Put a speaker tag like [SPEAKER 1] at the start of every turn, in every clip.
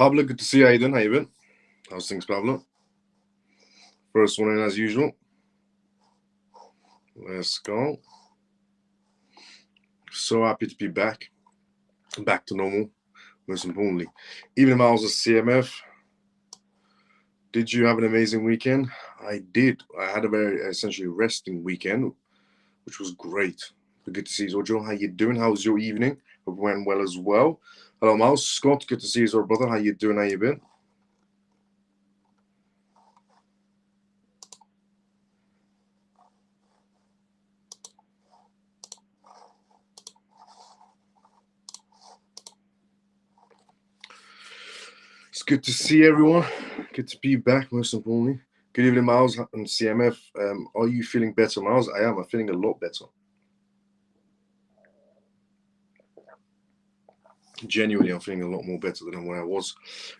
[SPEAKER 1] Pablo, good to see you. How you doing? How you been? How's things, Pablo? First one in as usual. Let's go. So happy to be back to normal, most importantly. Even if I was a CMF, did you have an amazing weekend? I did. I had a very essentially resting weekend, which was great. Good to see you, Joe. How you doing? How was your evening? Hope it went well as well. Hello, Miles. Scott, good to see you, brother. How you doing? How you been? It's good to see everyone. Good to be back, most importantly. Good evening, Miles and CMF. Are you feeling better, Miles? I am. I'm feeling a lot better. Genuinely, I'm feeling a lot more better than where I was.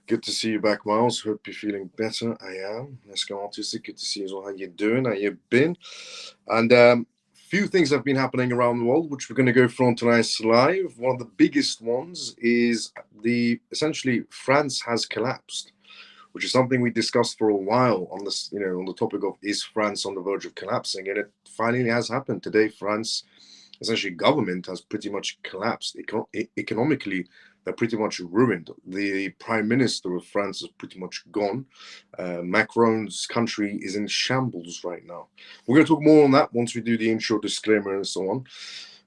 [SPEAKER 1] Good to see you back, Miles. Hope you're feeling better. I am. Let's go artistic. Good to see you as well. How you doing? How you been? And few things have been happening around the world, which we're going to go through on tonight's live. One of the biggest ones is essentially France has collapsed, which is something we discussed for a while on this, on the topic of is France on the verge of collapsing, and it finally has happened today. France, essentially, government has pretty much collapsed economically. They're pretty much ruined. The prime minister of France is pretty much gone. Macron's country is in shambles right now. We're going to talk more on that once we do the intro disclaimer and so on,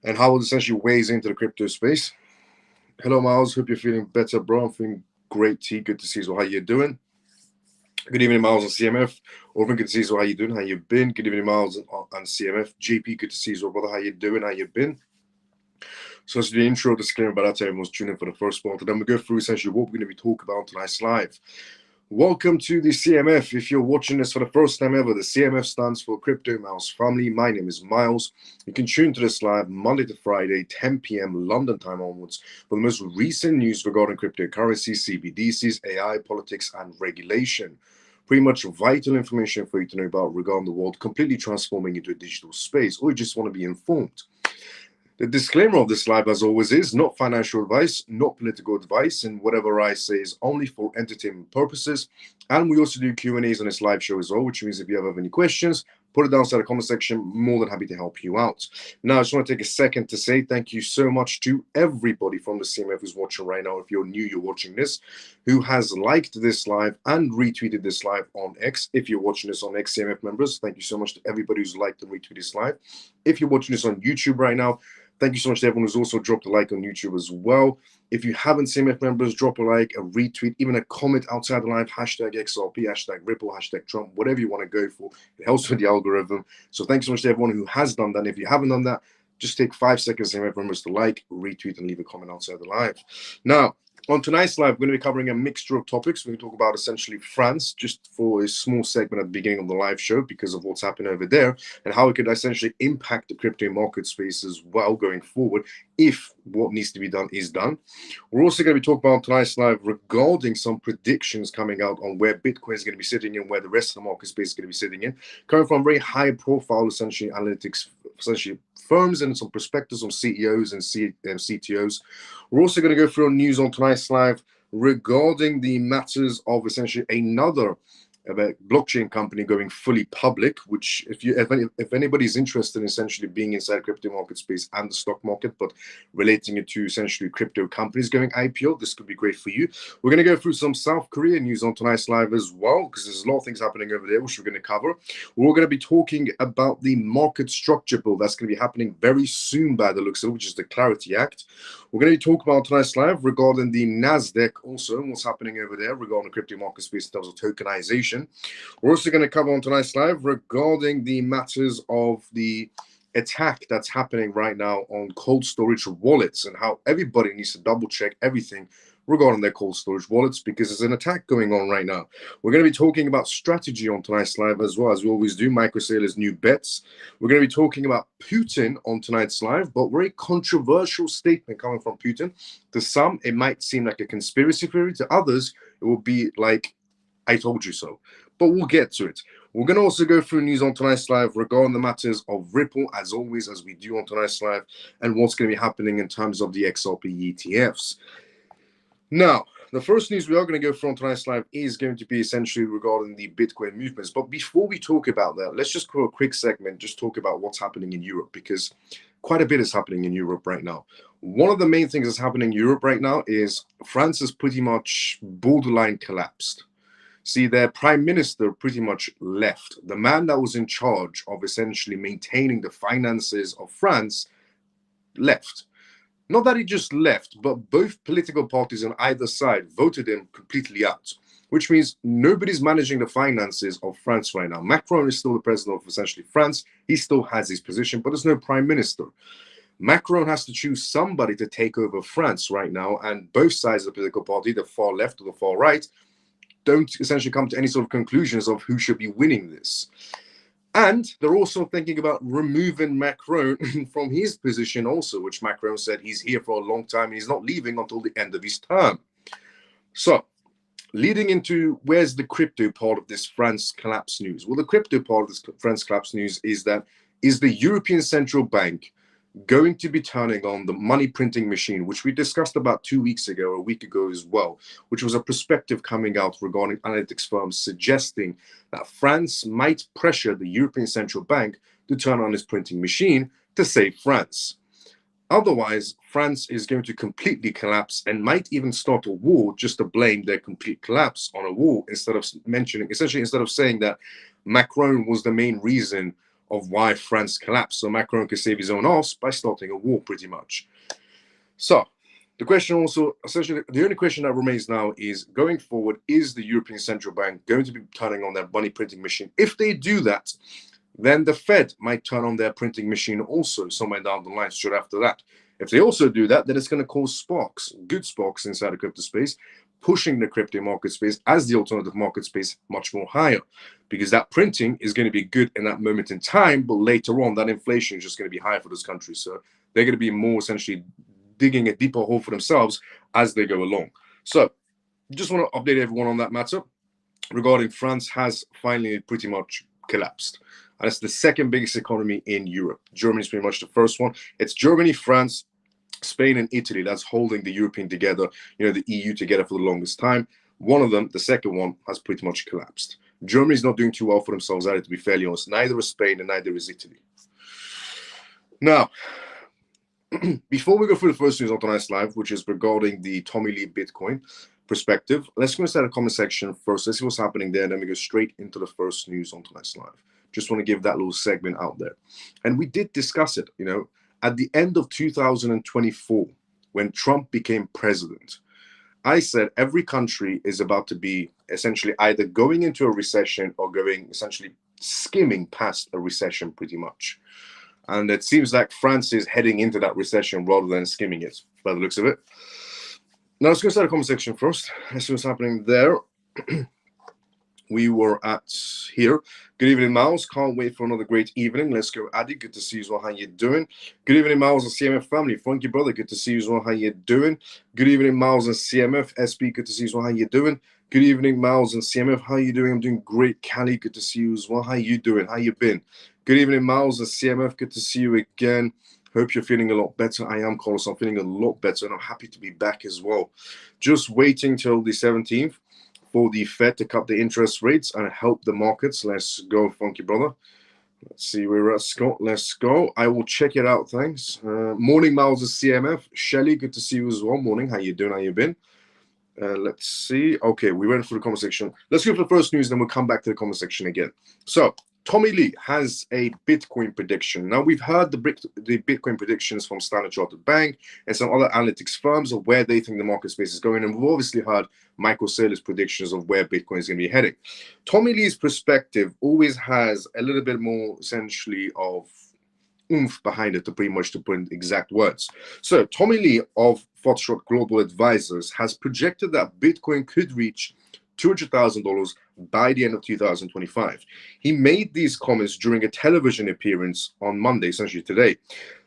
[SPEAKER 1] and how it essentially weighs into the crypto space. Hello, Miles. Hope you're feeling better, bro. I'm feeling great, T. Good to see you. How you doing? Good evening, Miles and CMF. Orvin, good to see you. How you doing? How you been? Good evening, Miles and CMF. JP, good to see you, brother. How you doing? How you been? So that's the intro disclaimer, but that's everyone's tuning in for the first part. And then we go through essentially what we're going to be talking about tonight's live. Welcome to the CMF. If you're watching this for the first time ever, the CMF stands for Crypto Miles Family. My name is Miles. You can tune to this live Monday to Friday, 10 p.m. London time onwards for the most recent news regarding cryptocurrency, CBDCs, AI, politics, and regulation. Pretty much vital information for you to know about regarding the world completely transforming into a digital space, or you just want to be informed. The disclaimer of this live, as always, is not financial advice, not political advice, and whatever I say is only for entertainment purposes. And we also do Q&As on this live show as well, which means if you have any questions, put it down in the comment section. More than happy to help you out. Now, I just want to take a second to say thank you so much to everybody from the CMF who's watching right now. If you're new, you're watching this, who has liked this live and retweeted this live on X. If you're watching this on X, CMF members, thank you so much to everybody who's liked and retweeted this live. If you're watching this on YouTube right now, thank you so much to everyone who's also dropped a like on YouTube as well. If you haven't, CMF members, drop a like, a retweet, even a comment outside the live, hashtag XRP, hashtag Ripple, hashtag Trump, whatever you want to go for. It helps with the algorithm. So thanks so much to everyone who has done that. And if you haven't done that, just take 5 seconds, CMF members, to like, retweet, and leave a comment outside the live. Now, on tonight's live, we're going to be covering a mixture of topics. We're going to talk about essentially France, just for a small segment at the beginning of the live show because of what's happening over there and how it could essentially impact the crypto market space as well going forward if what needs to be done is done. We're also going to be talking about tonight's live regarding some predictions coming out on where Bitcoin is going to be sitting in, where the rest of the market space is going to be sitting in, coming from very high profile, essentially, analytics, essentially firms and some perspectives from CEOs and CTOs. We're also going to go through news on tonight's live regarding the matters of essentially another blockchain company going fully public, which if anybody's interested in essentially being inside crypto market space and the stock market, but relating it to essentially crypto companies going IPO, this could be great for you. We're going to go through some South Korea news on tonight's live as well, because there's a lot of things happening over there, which we're going to cover. We're going to be talking about the market structure bill that's going to be happening very soon by the looks of it, which is the Clarity Act. We're going to be talking about tonight's live regarding the NASDAQ also, and what's happening over there regarding the crypto market space in terms of tokenization. We're also going to cover on tonight's live regarding the matters of the attack that's happening right now on cold storage wallets and how everybody needs to double check everything regarding their cold storage wallets because there's an attack going on right now. We're going to be talking about strategy on tonight's live as well, as we always do, microsailors new bets. We're going to be talking about Putin on tonight's live, but very controversial statement coming from Putin. To some, it might seem like a conspiracy theory. To others, it will be like, I told you so. But we'll get to it. We're going to also go through news on tonight's live regarding the matters of Ripple, as always, as we do on tonight's live, and what's going to be happening in terms of the XRP ETFs. Now, the first news we are going to go through on tonight's live is going to be essentially regarding the Bitcoin movements. But before we talk about that, let's just go a quick segment, just talk about what's happening in Europe, because quite a bit is happening in Europe right now. One of the main things that's happening in Europe right now is France has pretty much borderline collapsed. See, their prime minister pretty much left. The man that was in charge of essentially maintaining the finances of France left. Not that he just left, but both political parties on either side voted him completely out, which means nobody's managing the finances of France right now. Macron is still the president of essentially France. He still has his position, but there's no prime minister. Macron has to choose somebody to take over France right now, and both sides of the political party, the far left or the far right, don't essentially come to any sort of conclusions of who should be winning this. And they're also thinking about removing Macron from his position also, which Macron said he's here for a long time and he's not leaving until the end of his term. So, leading into where's the crypto part of this France collapse news? Well, the crypto part of this France collapse news is that is the European Central Bank going to be turning on the money printing machine, which we discussed about 2 weeks ago or a week ago as well, which was a perspective coming out regarding analytics firms suggesting that France might pressure the European Central Bank to turn on its printing machine to save France. Otherwise, France is going to completely collapse and might even start a war just to blame their complete collapse on a war, instead of saying that Macron was the main reason of why France collapsed. So Macron could save his own ass by starting a war, pretty much. So the question also, essentially, the only question that remains now is, going forward, is the European Central Bank going to be turning on their money printing machine? If they do that, then the Fed might turn on their printing machine also somewhere down the line, straight after that. If they also do that, then it's going to cause sparks, good sparks inside the crypto space, pushing the crypto market space as the alternative market space much more higher, because that printing is going to be good in that moment in time, but later on that inflation is just going to be higher for those countries. So they're going to be more essentially digging a deeper hole for themselves as they go along. So just want to update everyone on that matter regarding France has finally pretty much collapsed. And it's the second biggest economy in Europe. Germany is pretty much the first one. It's Germany, France, Spain, and Italy that's holding the European together, the EU together for the longest time. One of them, the second one, has pretty much collapsed. Germany's not doing too well for themselves either, to be fairly honest. Neither is Spain and neither is Italy. Now, before we go through the first news on tonight's live, which is regarding the Tommy Lee Bitcoin perspective, let's go inside the comment section first. Let's see what's happening there. Then we go straight into the first news on tonight's live. Just want to give that little segment out there. And we did discuss it, at the end of 2024, when Trump became president. I said every country is about to be essentially either going into a recession or going essentially skimming past a recession pretty much. And it seems like France is heading into that recession rather than skimming it, by the looks of it. Now, let's go start the comment section first. Let's see what's happening there. We were at here. Good evening, Miles. Can't wait for another great evening. Let's go, Addy. Good to see you as well. How you doing? Good evening, Miles and CMF family. Funky brother. Good to see you as well. How you doing? Good evening, Miles and CMF. SB. Good to see you as well. How you doing? Good evening, Miles and CMF. How you doing? I'm doing great. Cali. Good to see you as well. How you doing? How you been? Good evening, Miles and CMF. Good to see you again. Hope you're feeling a lot better. I am, Carlos. I'm feeling a lot better, and I'm happy to be back as well. Just waiting till the 17th. For the Fed to cut the interest rates and help the markets. Let's go, Funky brother. Let's see where we're at, Scott. Let's go. I will check it out. Thanks. Morning, Miles of CMF. Shelly, good to see you as well. Morning. How you doing? How you been? Let's see. Okay, we went through the comment section. Let's go for the first news, then we'll come back to the comment section again. So, Tommy Lee has a Bitcoin prediction. Now, we've heard the Bitcoin predictions from Standard Chartered Bank and some other analytics firms of where they think the market space is going. And we've obviously heard Michael Saylor's predictions of where Bitcoin is going to be heading. Tommy Lee's perspective always has a little bit more, essentially, of oomph behind it, to pretty much to put in exact words. So, Tommy Lee of Foxtrot Global Advisors has projected that Bitcoin could reach $200,000 by the end of 2025. He made these comments during a television appearance on Monday, essentially today.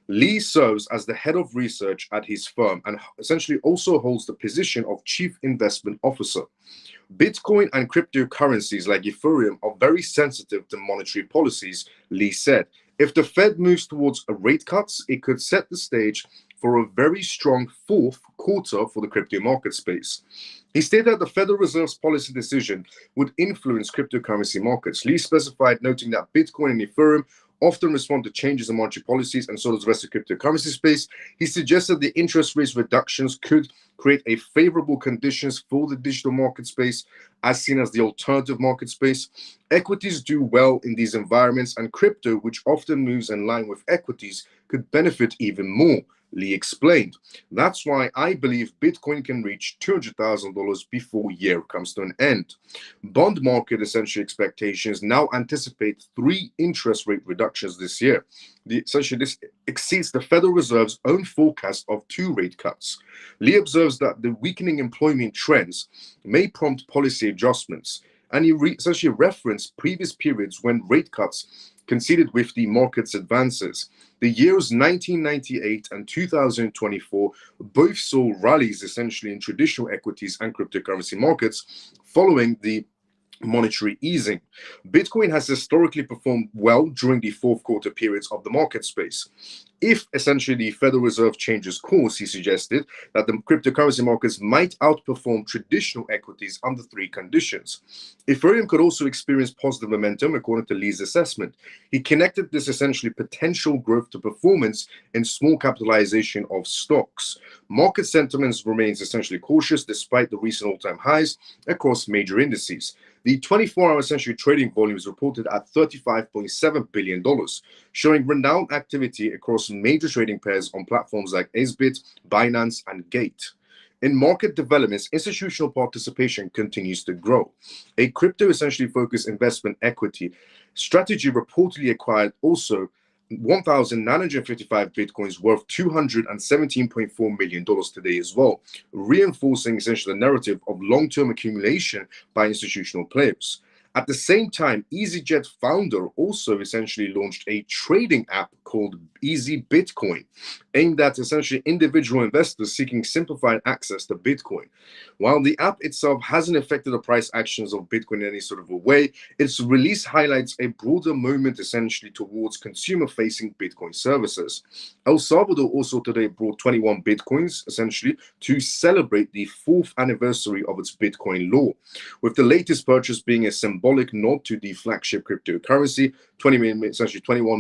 [SPEAKER 1] Lee serves as the head of research at his firm and essentially also holds the position of chief investment officer. Bitcoin and cryptocurrencies like Ethereum are very sensitive to monetary policies, Lee said. If the Fed moves towards a rate cuts, it could set the stage for a very strong fourth quarter for the crypto market space. He stated that the Federal Reserve's policy decision would influence cryptocurrency markets. Lee specified, noting that Bitcoin and Ethereum often respond to changes in monetary policies, and so does the rest of the cryptocurrency space. He suggested the interest rates reductions could create a favorable conditions for the digital market space, as seen as the alternative market space. Equities do well in these environments, and crypto, which often moves in line with equities, could benefit even more, Lee explained. That's why I believe Bitcoin can reach $200,000 before year comes to an end. Bond market essentially expectations now anticipate 3 interest rate reductions this year. Essentially, this exceeds the Federal Reserve's own forecast of 2 rate cuts. Lee observes that the weakening employment trends may prompt policy adjustments, and he essentially referenced previous periods when rate cuts coincided with the market's advances. The years 1998 and 2024 both saw rallies essentially in traditional equities and cryptocurrency markets following the monetary easing. Bitcoin has historically performed well during the fourth quarter periods of the market space. If essentially the Federal Reserve changes course, he suggested that the cryptocurrency markets might outperform traditional equities under 3 conditions. Ethereum could also experience positive momentum, according to Lee's assessment. He connected this essentially potential growth to performance in small capitalization of stocks. Market sentiments remains essentially cautious despite the recent all-time highs across major indices. The 24-hour essentially trading volume is reported at $35.7 billion, showing renowned activity across major trading pairs on platforms like Acebit, Binance, and Gate. In market developments, institutional participation continues to grow. A crypto essentially focused investment equity strategy reportedly acquired also 1,955 Bitcoins worth $217.4 million today as well, reinforcing essentially the narrative of long-term accumulation by institutional players. At the same time, EasyJet founder also essentially launched a trading app called Easy Bitcoin, aimed at essentially individual investors seeking simplified access to Bitcoin. While the app itself hasn't affected the price actions of Bitcoin in any sort of a way, its release highlights a broader movement essentially towards consumer-facing Bitcoin services. El Salvador also today brought 21 Bitcoins essentially to celebrate the 4th anniversary of its Bitcoin law, with the latest purchase being a symbolic nod to the flagship cryptocurrency, 21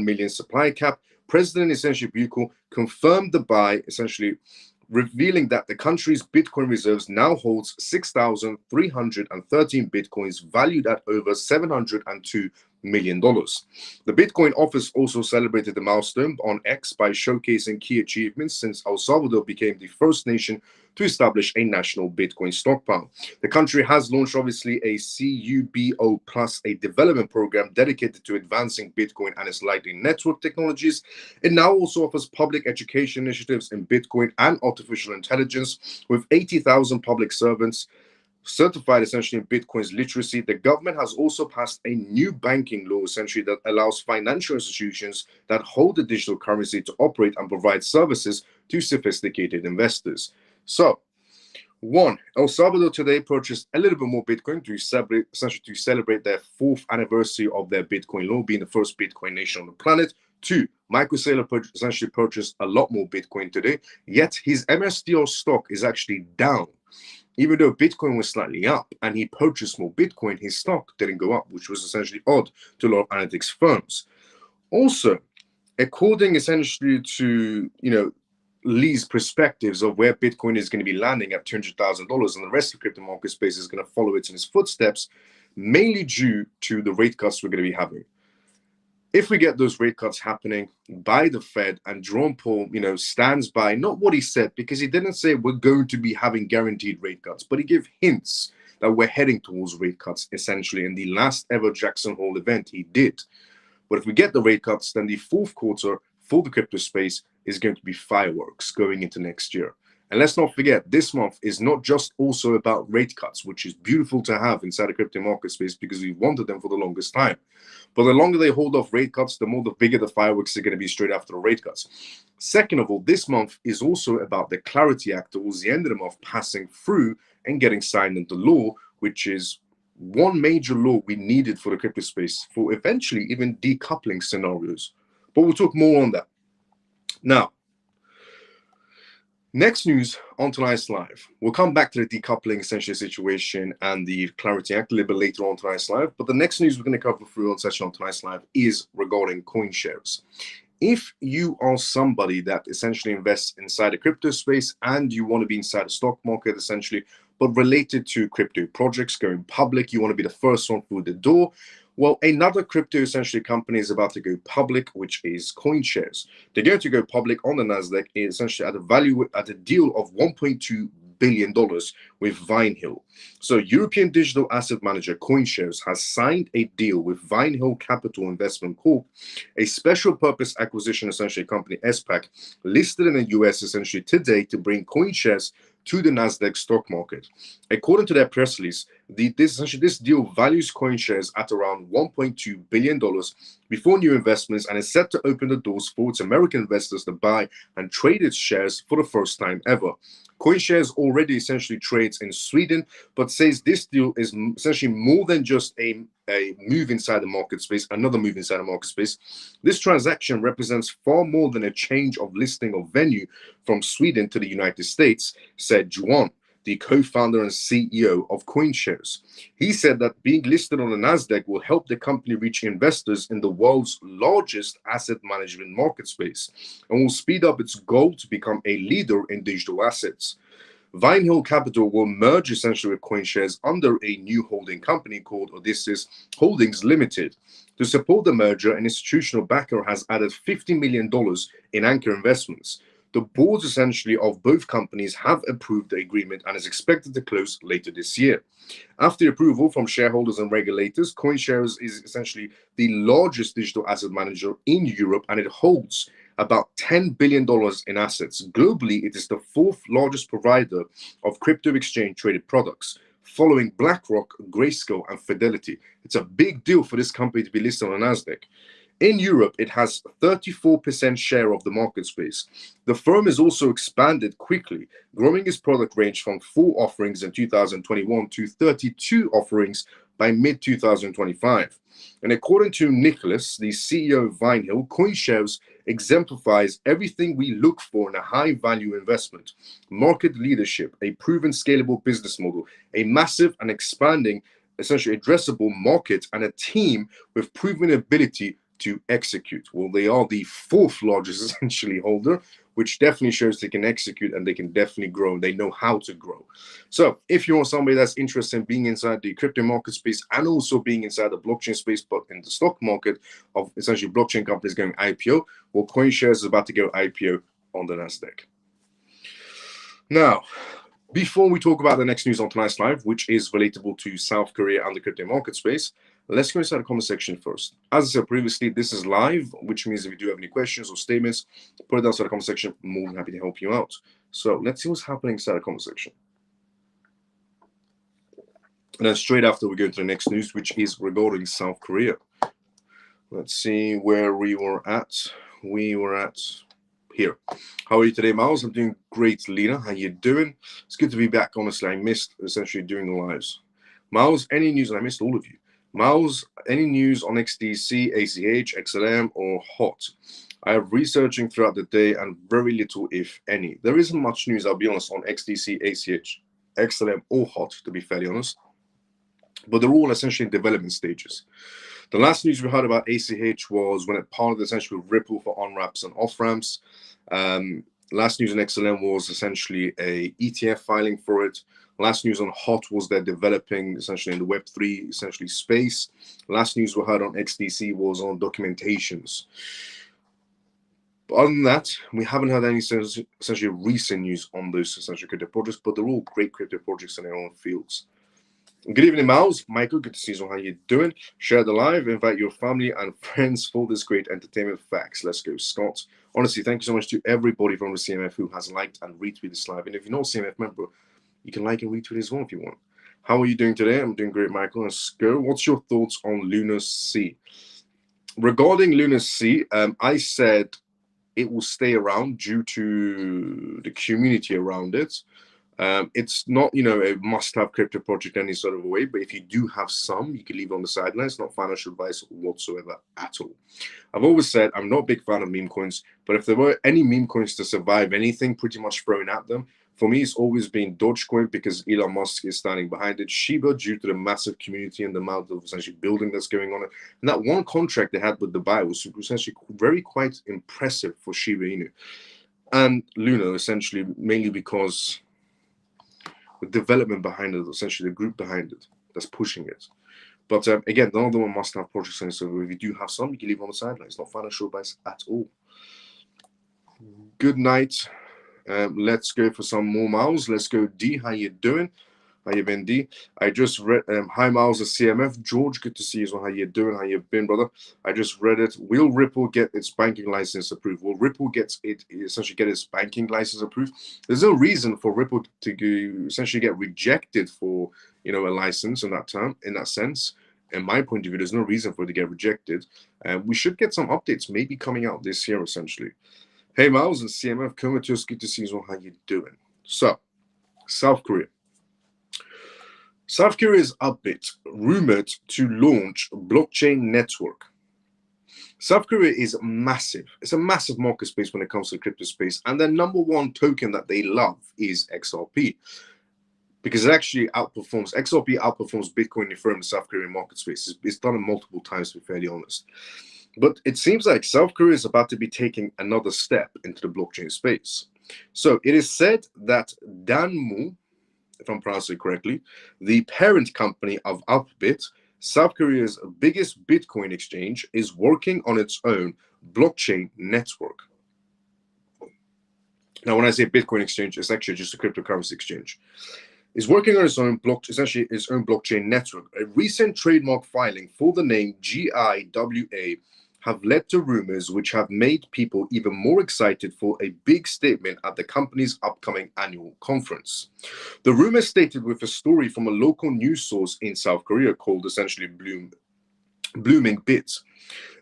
[SPEAKER 1] million supply cap. President essentially Bukele confirmed the buy, essentially revealing that the country's Bitcoin reserves now holds 6,313 Bitcoins valued at over $702 million. The Bitcoin office also celebrated the milestone on X by showcasing key achievements since El Salvador became the first nation to establish a national Bitcoin stockpile. The country has launched obviously a CUBO Plus, a development program dedicated to advancing Bitcoin and its Lightning Network technologies. It now also offers public education initiatives in Bitcoin and artificial intelligence, with 80,000 public servants certified essentially in Bitcoin's literacy. The government has also passed a new banking law essentially that allows financial institutions that hold the digital currency to operate and provide services to sophisticated investors. So, 1. El Salvador today purchased a little bit more Bitcoin to celebrate their 4th anniversary of their Bitcoin law, being the first Bitcoin nation on the planet. 2. Michael Saylor essentially purchased a lot more Bitcoin today, yet his MSTR stock is actually down. Even though Bitcoin was slightly up and he purchased more Bitcoin, his stock didn't go up, which was essentially odd to a lot of analytics firms. Also, according essentially to, Lee's perspectives of where Bitcoin is going to be landing at $200,000 and the rest of the crypto market space is going to follow it in his footsteps, mainly due to the rate cuts we're going to be having. If we get those rate cuts happening by the Fed and Jerome Powell, stands by not what he said, because he didn't say we're going to be having guaranteed rate cuts, but he gave hints that we're heading towards rate cuts essentially. In the last ever Jackson Hole event, he did. But if we get the rate cuts, then the 4th quarter for the crypto space is going to be fireworks going into next year. And let's not forget, this month is not just also about rate cuts, which is beautiful to have inside the crypto market space because we've wanted them for the longest time. But the longer they hold off rate cuts, the bigger the fireworks are going to be straight after the rate cuts. Second of all, this month is also about the Clarity Act towards the end of the month passing through and getting signed into law, which is one major law we needed for the crypto space for eventually even decoupling scenarios. But we'll talk more on that. Now, Next news on tonight's live. We'll come back to the decoupling essentially situation and the Clarity Act a little bit later on tonight's live. But the next news we're going to cover through on session on tonight's live is regarding coin shares. If you are somebody that essentially invests inside the crypto space and you want to be inside the stock market essentially, but related to crypto projects going public, you want to be the first one through the door. Well, another crypto essentially company is about to go public, which is CoinShares. They're going to go public on the Nasdaq essentially at a deal of $1.2 billion with Vinehill. So European digital asset manager CoinShares has signed a deal with Vinehill Capital Investment Corp, a special purpose acquisition essentially company SPAC listed in the US essentially today to bring CoinShares to the Nasdaq stock market. According to their press release, this deal values CoinShares at around $1.2 billion before new investments and is set to open the doors for its American investors to buy and trade its shares for the first time ever. CoinShares already essentially trades in Sweden, but says this deal is essentially more than just a move inside the market space, another move inside the market space. This transaction represents far more than a change of listing of venue from Sweden to the United States, said Juan, the co-founder and CEO of CoinShares. He said that being listed on the Nasdaq will help the company reach investors in the world's largest asset management market space and will speed up its goal to become a leader in digital assets. Vinehill Capital will merge essentially with CoinShares under a new holding company called Odysseus Holdings Limited. To support the merger, an institutional backer has added $50 million in anchor investments. The boards essentially of both companies have approved the agreement and is expected to close later this year. After approval from shareholders and regulators, CoinShares is essentially the largest digital asset manager in Europe and it holds about $10 billion in assets. Globally, it is the fourth largest provider of crypto exchange traded products, following BlackRock, Grayscale, and Fidelity. It's a big deal for this company to be listed on the Nasdaq. In Europe, it has 34% share of the market space. The firm has also expanded quickly, growing its product range from 4 offerings in 2021 to 32 offerings by mid-2025. And according to Nicholas, the CEO of Vinehill, CoinShares exemplifies everything we look for in a high-value investment: market leadership, a proven scalable business model, a massive and expanding, essentially addressable market, and a team with proven ability to execute. Well, they are the 4th largest essentially holder, which definitely shows they can execute and they can definitely grow. They know how to grow. So if you're somebody that's interested in being inside the crypto market space and also being inside the blockchain space, but in the stock market of essentially blockchain companies going IPO, well, CoinShares is about to go IPO on the Nasdaq. Now, before we talk about the next news on tonight's live, which is relatable to South Korea and the crypto market space, let's go inside the comment section first. As I said previously, this is live, which means if you do have any questions or statements, put it down inside the comment section. I'm more than happy to help you out. So let's see what's happening inside the comment section. And then straight after, we go into the next news, which is regarding South Korea. Let's see where we were at. We were at here. How are you today, Miles? I'm doing great, Lena. How you doing? It's good to be back, honestly. I missed essentially doing the lives. Miles, any news? And I missed all of you. Miles, any news on XDC, ACH, XLM, or HOT? I have researching throughout the day and very little, if any. There isn't much news, I'll be honest, on XDC, ACH, XLM, or HOT, to be fairly honest. But they're all essentially in development stages. The last news we heard about ACH was when it partnered essentially with Ripple for on-ramps and off-ramps. Last news on XLM was essentially a ETF filing for it. Last news on HOT was they're developing essentially in the Web3 essentially space. Last news we heard on XDC was documentations. But other than that, we haven't had any essentially recent news on those essential crypto projects, but they're all great crypto projects in their own fields. Good evening, Miles. Michael, good to see you. How you doing? Share the live, invite your family and friends for this great entertainment. Facts. Let's go, Scott. Honestly, thank you so much to everybody from the CMF who has liked and retweeted this live. And if you're not a CMF member, you can like and retweet as well if you want. How are you doing today? I'm doing great, Michael. Let's go. What's your thoughts on Lunar C? Regarding Lunar C, I said it will stay around due to the community around it. It's not, a must-have crypto project any sort of a way, but if you do have some, you can leave it on the sidelines. Not financial advice whatsoever at all. I've always said I'm not a big fan of meme coins, but if there were any meme coins to survive anything pretty much thrown at them, for me, it's always been Dogecoin because Elon Musk is standing behind it. Shiba, due to the massive community and the amount of essentially building that's going on. And that one contract they had with Dubai was essentially very quite impressive for Shiba Inu. And Luna, essentially, mainly because the development behind it, essentially the group behind it that's pushing it. But again, none of them are must-have projects. And so if you do have some, you can leave on the sidelines. Not financial advice at all. Good night. Let's go for some more Miles. Let's go D. How you doing? How you been, D? I just read hi Miles of CMF. George, good to see you. So how you doing? How you been, brother? I just read it. Will Ripple get its banking license approved? Will Ripple essentially get its banking license approved? There's no reason for Ripple to essentially get rejected for a license in that sense. In my point of view, there's no reason for it to get rejected. We should get some updates maybe coming out this year, essentially. Hey, Miles and CMF, Comatose, good to see you. How you doing? So, South Korea. South Korea's Upbit rumored to launch blockchain network. South Korea is massive. It's a massive market space when it comes to the crypto space. And the number one token that they love is XRP. Because it actually XRP outperforms Bitcoin and Ethereum in the South Korean market space. It's done it multiple times, to be fairly honest. But it seems like South Korea is about to be taking another step into the blockchain space. So it is said that Danmu, if I'm pronouncing it correctly, the parent company of Upbit, South Korea's biggest Bitcoin exchange, is working on its own blockchain network. Now, when I say Bitcoin exchange, it's actually just a cryptocurrency exchange. Is working on its own essentially its own blockchain network. A recent trademark filing for the name GIWA have led to rumors which have made people even more excited for a big statement at the company's upcoming annual conference. The rumor stated with a story from a local news source in South Korea called essentially Blooming Bits.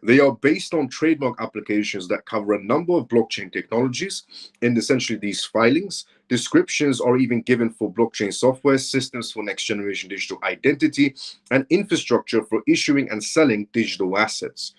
[SPEAKER 1] They are based on trademark applications that cover a number of blockchain technologies. In essentially these filings, descriptions are even given for blockchain software, systems for next generation digital identity, and infrastructure for issuing and selling digital assets.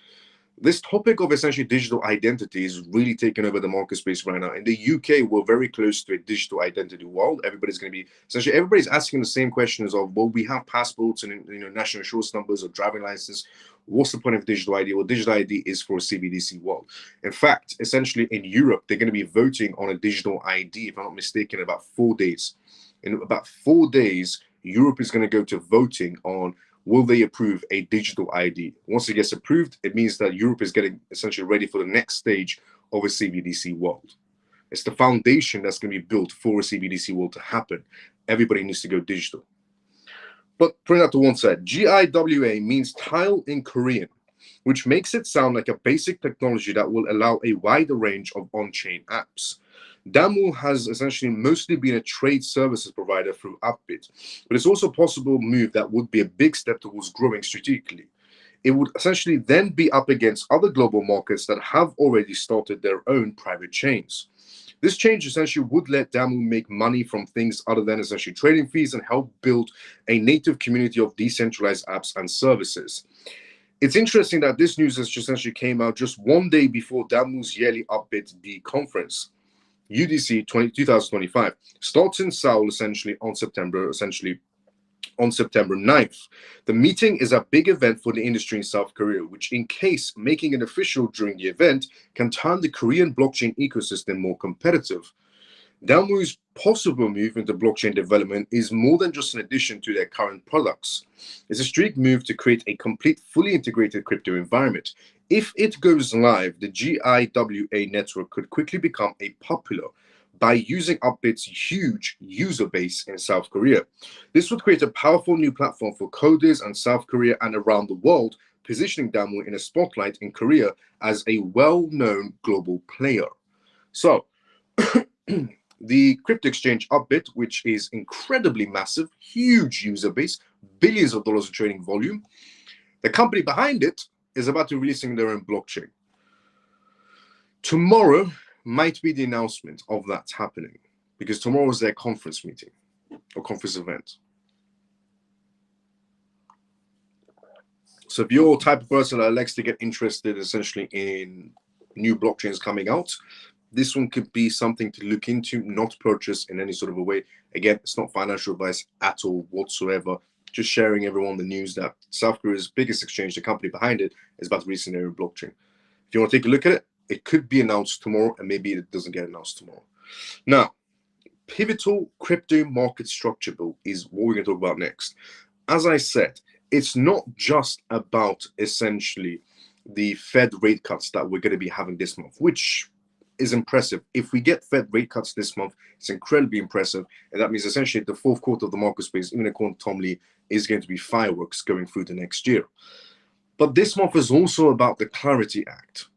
[SPEAKER 1] This topic of essentially digital identity is really taking over the market space right now. In the UK, we're very close to a digital identity world. Everybody's asking the same questions of, well, we have passports and national insurance numbers or driving license. What's the point of digital ID? Well, digital ID is for a CBDC world. In fact, essentially in Europe, they're going to be voting on a digital ID, if I'm not mistaken, in about 4 days. In about 4 days, Europe is going to go to voting on will they approve a digital ID. Once it gets approved, it means that Europe is getting essentially ready for the next stage of a CBDC world. It's the foundation that's going to be built for a CBDC world to happen. Everybody needs to go digital. But putting that to one side, GIWA means tile in Korean, which makes it sound like a basic technology that will allow a wider range of on-chain apps. Damu has essentially mostly been a trade services provider through Upbit, but it's also a possible move that would be a big step towards growing strategically. It would essentially then be up against other global markets that have already started their own private chains. This change essentially would let Damu make money from things other than essentially trading fees and help build a native community of decentralized apps and services. It's interesting that this news has just essentially came out just 1 day before Damu's yearly Upbit D conference. UDC 2025 starts in Seoul essentially on September 9th. The meeting is a big event for the industry in South Korea, which in case making it official during the event can turn the Korean blockchain ecosystem more competitive. Damu's possible move into blockchain development is more than just an addition to their current products. It's a strict move to create a complete, fully integrated crypto environment. If it goes live, the GIWA network could quickly become popular by using Upbit's huge user base in South Korea. This would create a powerful new platform for coders in South Korea and around the world, positioning Damu in a spotlight in Korea as a well-known global player. So, the crypto exchange Upbit, which is incredibly massive, huge user base, billions of dollars of trading volume, the company behind it is about to releasing their own blockchain. Tomorrow might be the announcement of that happening. because tomorrow is their conference meeting or conference event. So if you're a type of person that likes to get interested essentially in new blockchains coming out, this one could be something to look into, not purchase in any sort of a way. Again, it's not financial advice at all whatsoever. Just sharing everyone the news that South Korea's biggest exchange, the company behind it, is about to release an area blockchain. If you want to take a look at it could be announced tomorrow, and maybe it doesn't get announced tomorrow. Now, pivotal crypto market structure bill is what we're going to talk about next. As I said, it's not just about essentially the Fed rate cuts that we're going to be having this month, which is impressive. If we get Fed rate cuts this month, it's incredibly impressive. And that means essentially the fourth quarter of the market space, even according to Tom Lee, is going to be fireworks going through the next year. But this month is also about the Clarity Act,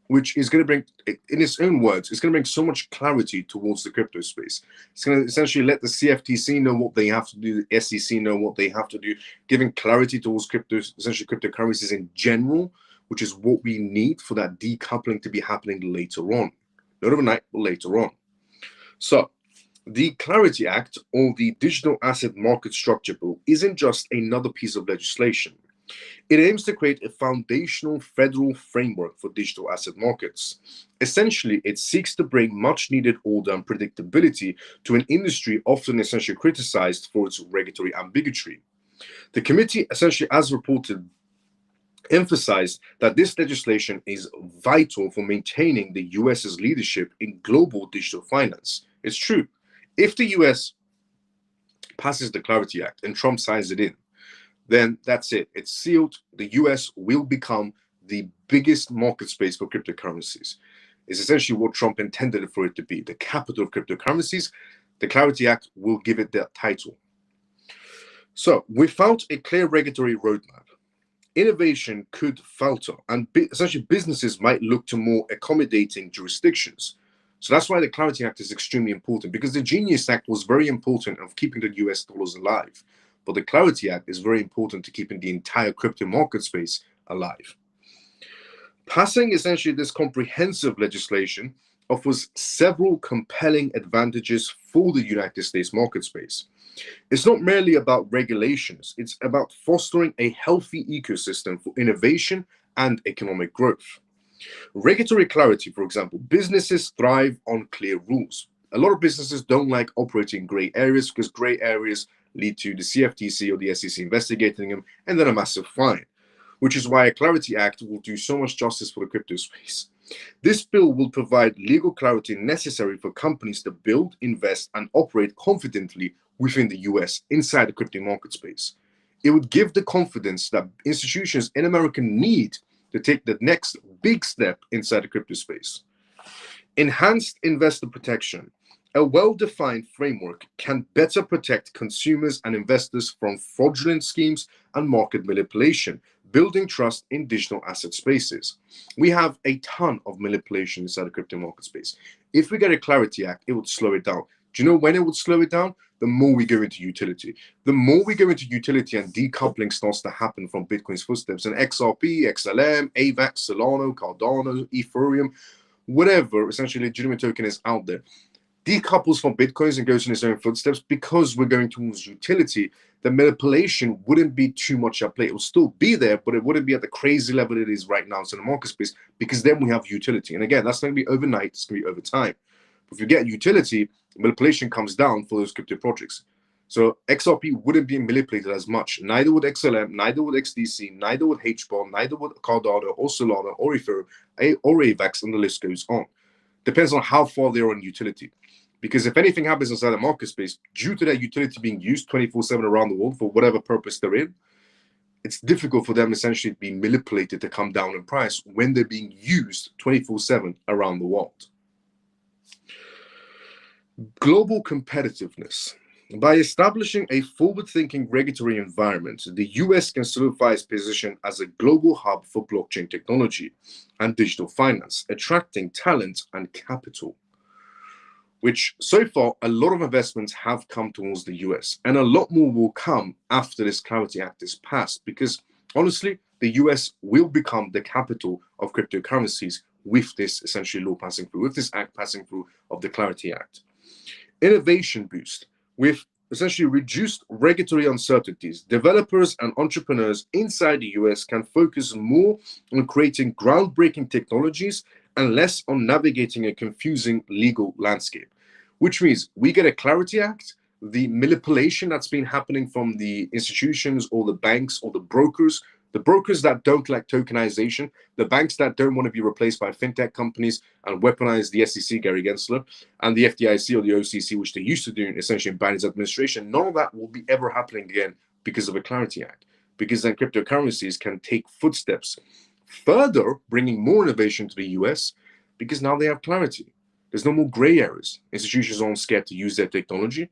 [SPEAKER 1] which is going to bring, in its own words, it's going to bring so much clarity towards the crypto space. It's going to essentially let the CFTC know what they have to do, the SEC know what they have to do, giving clarity towards crypto, essentially cryptocurrencies in general, which is what we need for that decoupling to be happening later on. Not overnight, but later on. So, the Clarity Act, or the Digital Asset Market Structure Bill, isn't just another piece of legislation. It aims to create a foundational federal framework for digital asset markets. Essentially, it seeks to bring much needed order and predictability to an industry often essentially criticized for its regulatory ambiguity. The committee, essentially, as reported, emphasized that this legislation is vital for maintaining the US's leadership in global digital finance. It's true. If the US passes the Clarity Act and Trump signs it in, then that's it. It's sealed. The US will become the biggest market space for cryptocurrencies. It's essentially what Trump intended for it to be, the capital of cryptocurrencies. The Clarity Act will give it that title. So without a clear regulatory roadmap, innovation could falter, and essentially businesses might look to more accommodating jurisdictions. So that's why the Clarity Act is extremely important, because the Genius Act was very important of keeping the US dollars alive. But the Clarity Act is very important to keeping the entire crypto market space alive. Passing essentially this comprehensive legislation offers several compelling advantages for the United States market space. It's not merely about regulations, it's about fostering a healthy ecosystem for innovation and economic growth. Regulatory clarity, for example, businesses thrive on clear rules. A lot of businesses don't like operating in gray areas because gray areas lead to the CFTC or the SEC investigating them and then a massive fine, which is why a Clarity Act will do so much justice for the crypto space. This bill will provide legal clarity necessary for companies to build, invest, and operate confidently within the US inside the crypto market space. It would give the confidence that institutions in America need to take the next big step inside the crypto space. Enhanced investor protection. A well-defined framework can better protect consumers and investors from fraudulent schemes and market manipulation, building trust in digital asset spaces. We have a ton of manipulation inside the crypto market space. If we get a Clarity Act, it would slow it down. Do you know when it would slow it down? The more we go into utility. The more we go into utility and decoupling starts to happen from Bitcoin's footsteps, and XRP, XLM, AVAX, Solana, Cardano, Ethereum, whatever essentially legitimate token is out there, decouples from Bitcoins and goes in its own footsteps. Because we're going towards utility, the manipulation wouldn't be too much at play. It will still be there, but it wouldn't be at the crazy level it is right now in the market space, because then we have utility. And again, that's not going to be overnight, it's going to be over time. But if you get utility, manipulation comes down for those crypto projects. So XRP wouldn't be manipulated as much. Neither would XLM, neither would XDC, neither would HBON, neither would Cardano or Solana or Ethereum or AVAX, and the list goes on. Depends on how far they're on utility. Because if anything happens inside the market space, due to that utility being used 24/7 around the world for whatever purpose they're in, it's difficult for them essentially to be manipulated to come down in price when they're being used 24/7 around the world. Global competitiveness. By establishing a forward-thinking regulatory environment, the US can solidify its position as a global hub for blockchain technology and digital finance, attracting talent and capital. Which so far, a lot of investments have come towards the US, and a lot more will come after this Clarity Act is passed, because honestly, the US will become the capital of cryptocurrencies with this essentially law passing through, with this act passing through of the Clarity Act. Innovation boost. With essentially reduced regulatory uncertainties, developers and entrepreneurs inside the US can focus more on creating groundbreaking technologies and less on navigating a confusing legal landscape, which means we get a Clarity Act. The manipulation that's been happening from the institutions or the banks or the brokers that don't like tokenization, the banks that don't want to be replaced by fintech companies and weaponize the SEC, Gary Gensler, and the FDIC or the OCC, which they used to do essentially in Biden's administration, none of that will be ever happening again because of a Clarity Act, because then cryptocurrencies can take footsteps further, bringing more innovation to the US because now they have clarity. There's no more gray areas. Institutions aren't scared to use their technology.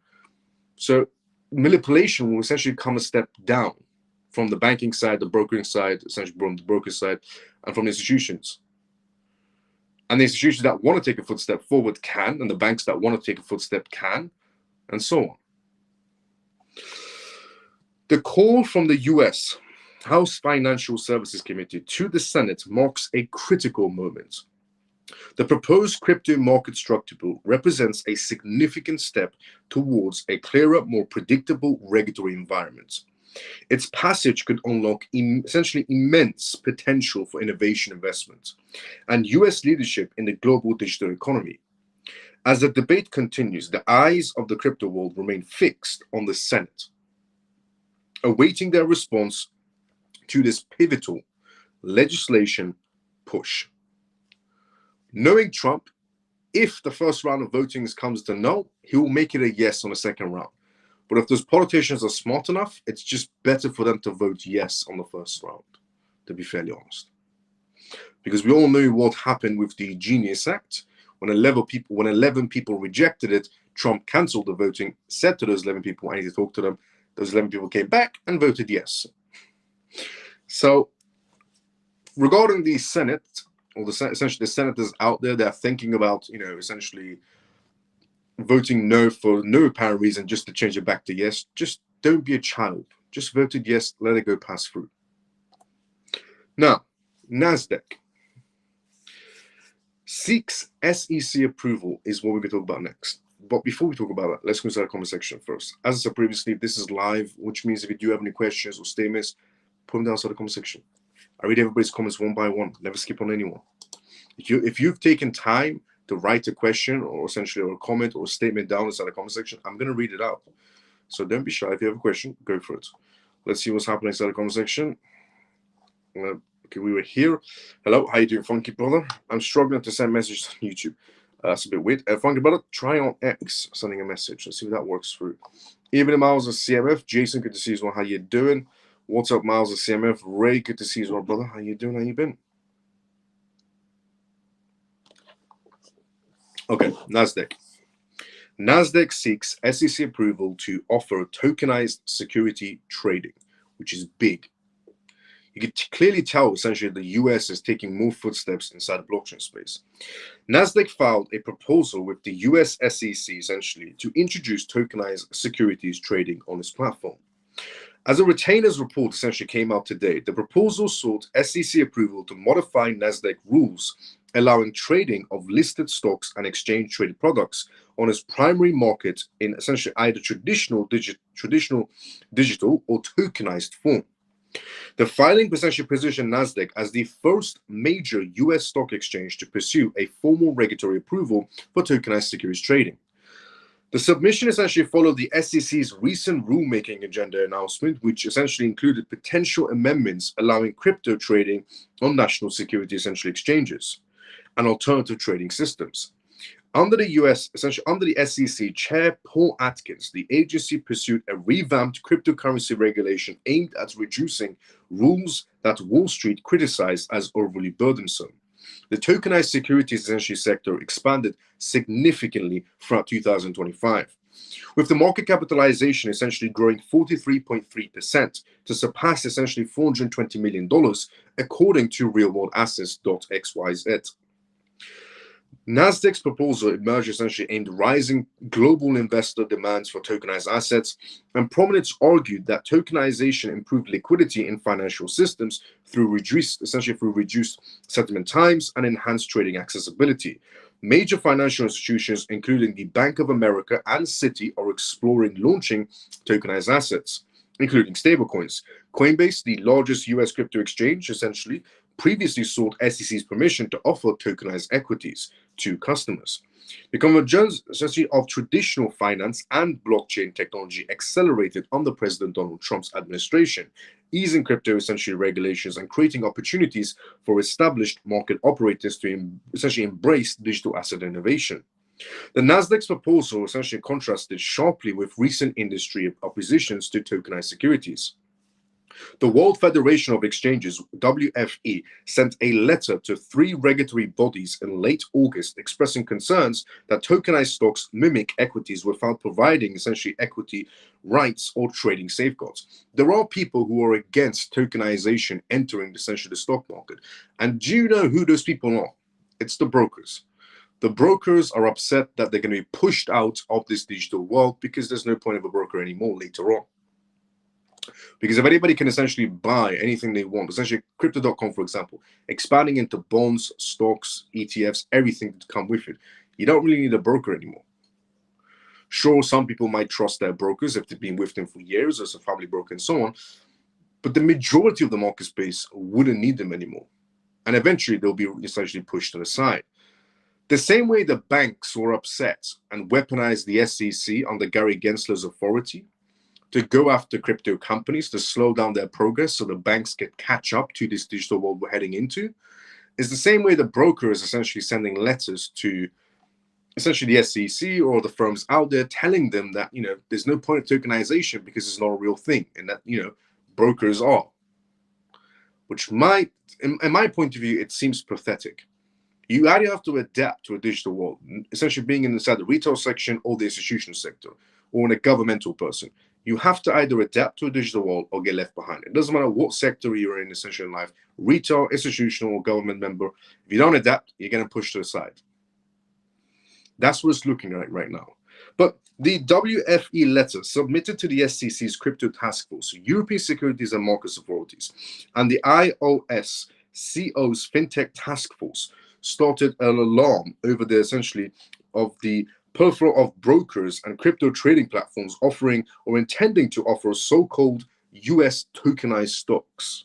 [SPEAKER 1] So manipulation will essentially come a step down from the banking side, the brokering side, essentially from the broker side, and from the institutions. And the institutions that want to take a footstep forward can, and the banks that want to take a footstep can, and so on. The call from the US House Financial Services Committee to the Senate marks a critical moment. The proposed crypto market structure bill represents a significant step towards a clearer, more predictable regulatory environment. Its passage could unlock essentially immense potential for innovation investment and US leadership in the global digital economy. As the debate continues, the eyes of the crypto world remain fixed on the Senate, awaiting their response to this pivotal legislation push. Knowing Trump, if the first round of voting comes to no, he will make it a yes on the second round. But if those politicians are smart enough, it's just better for them to vote yes on the first round, to be fairly honest. Because we all know what happened with the Genius Act. When 11 people rejected it, Trump canceled the voting, said to those 11 people, I need to talk to them. Those 11 people came back and voted yes. So regarding the Senate, or essentially the senators out there that are thinking about, essentially voting no for no apparent reason just to change it back to yes, just don't be a child. Just voted yes, let it go pass through. Now, NASDAQ seeks SEC approval is what we're going to talk about next. But before we talk about that, let's go to the comment section first. As I said previously, this is live, which means if you do have any questions or statements, put them down inside the comment section. I read everybody's comments one by one, never skip on anyone. If you've taken time to write a question or essentially a comment or a statement down inside the comment section, I'm going to read it out. So don't be shy. If you have a question, go for it. Let's see what's happening inside the comment section. Okay, we were here. Hello, how you doing, Funky Brother? I'm struggling to send messages on YouTube. That's a bit weird. Funky Brother, try on X sending a message. Let's see if that works through. Evening, Miles of CMF. Jason, good to see you as well. How you doing? What's up, Miles of CMF? Ray, good to see you as well, brother. How you doing? How you been? Okay, NASDAQ. NASDAQ seeks SEC approval to offer tokenized security trading, which is big. You can clearly tell, essentially, the US is taking more footsteps inside the blockchain space. NASDAQ filed a proposal with the US SEC, essentially, to introduce tokenized securities trading on its platform. As a retainers report essentially came out today, the proposal sought SEC approval to modify NASDAQ rules, allowing trading of listed stocks and exchange-traded products on its primary market in essentially either traditional digital or tokenized form. The filing essentially positioned NASDAQ as the first major US stock exchange to pursue a formal regulatory approval for tokenized securities trading. The submission essentially followed the SEC's recent rulemaking agenda announcement, which essentially included potential amendments allowing crypto trading on national security essentially exchanges and alternative trading systems. Under the SEC Chair Paul Atkins, the agency pursued a revamped cryptocurrency regulation aimed at reducing rules that Wall Street criticized as overly burdensome. The tokenized securities essentially sector expanded significantly throughout 2025, with the market capitalization essentially growing 43.3% to surpass essentially $420 million, according to realworldassets.xyz. NASDAQ's proposal emerged essentially aimed at rising global investor demands for tokenized assets, and prominents argued that tokenization improved liquidity in financial systems through reduced settlement times and enhanced trading accessibility. Major financial institutions, including the Bank of America and Citi, are exploring launching tokenized assets, including stablecoins. Coinbase, the largest US crypto exchange, essentially previously sought SEC's permission to offer tokenized equities to customers. The convergence essentially of traditional finance and blockchain technology accelerated under President Donald Trump's administration, easing crypto essentially regulations and creating opportunities for established market operators to essentially embrace digital asset innovation. The Nasdaq's proposal essentially contrasted sharply with recent industry oppositions to tokenized securities. The World Federation of Exchanges, WFE, sent a letter to 3 regulatory bodies in late August expressing concerns that tokenized stocks mimic equities without providing essentially equity rights or trading safeguards. There are people who are against tokenization entering essentially the stock market. And do you know who those people are? It's the brokers. The brokers are upset that they're going to be pushed out of this digital world because there's no point of a broker anymore later on. Because if anybody can essentially buy anything they want, essentially crypto.com, for example, expanding into bonds, stocks, ETFs, everything to come with it, you don't really need a broker anymore. Sure, some people might trust their brokers if they've been with them for years as a family broker and so on, but the majority of the market space wouldn't need them anymore. And eventually they'll be essentially pushed to the side. The same way the banks were upset and weaponized the SEC under Gary Gensler's authority to go after crypto companies to slow down their progress so the banks can catch up to this digital world we're heading into, is the same way the broker is essentially sending letters to essentially the SEC or the firms out there telling them that, there's no point of tokenization because it's not a real thing and that, brokers are. Which might, in my point of view, it seems pathetic. You either have to adapt to a digital world, essentially being inside the retail section or the institutional sector, or in a governmental person. You have to either adapt to a digital world or get left behind. It doesn't matter what sector you're in, essentially in life, retail, institutional, or government member. If you don't adapt, you're going to push to the side. That's what it's looking like right now. But the WFE letter submitted to the SEC's crypto task force, European Securities and Markets Authorities, and the IOSCO's FinTech task force started an alarm over the essentially of the plethora of brokers and crypto trading platforms offering or intending to offer so-called US tokenized stocks.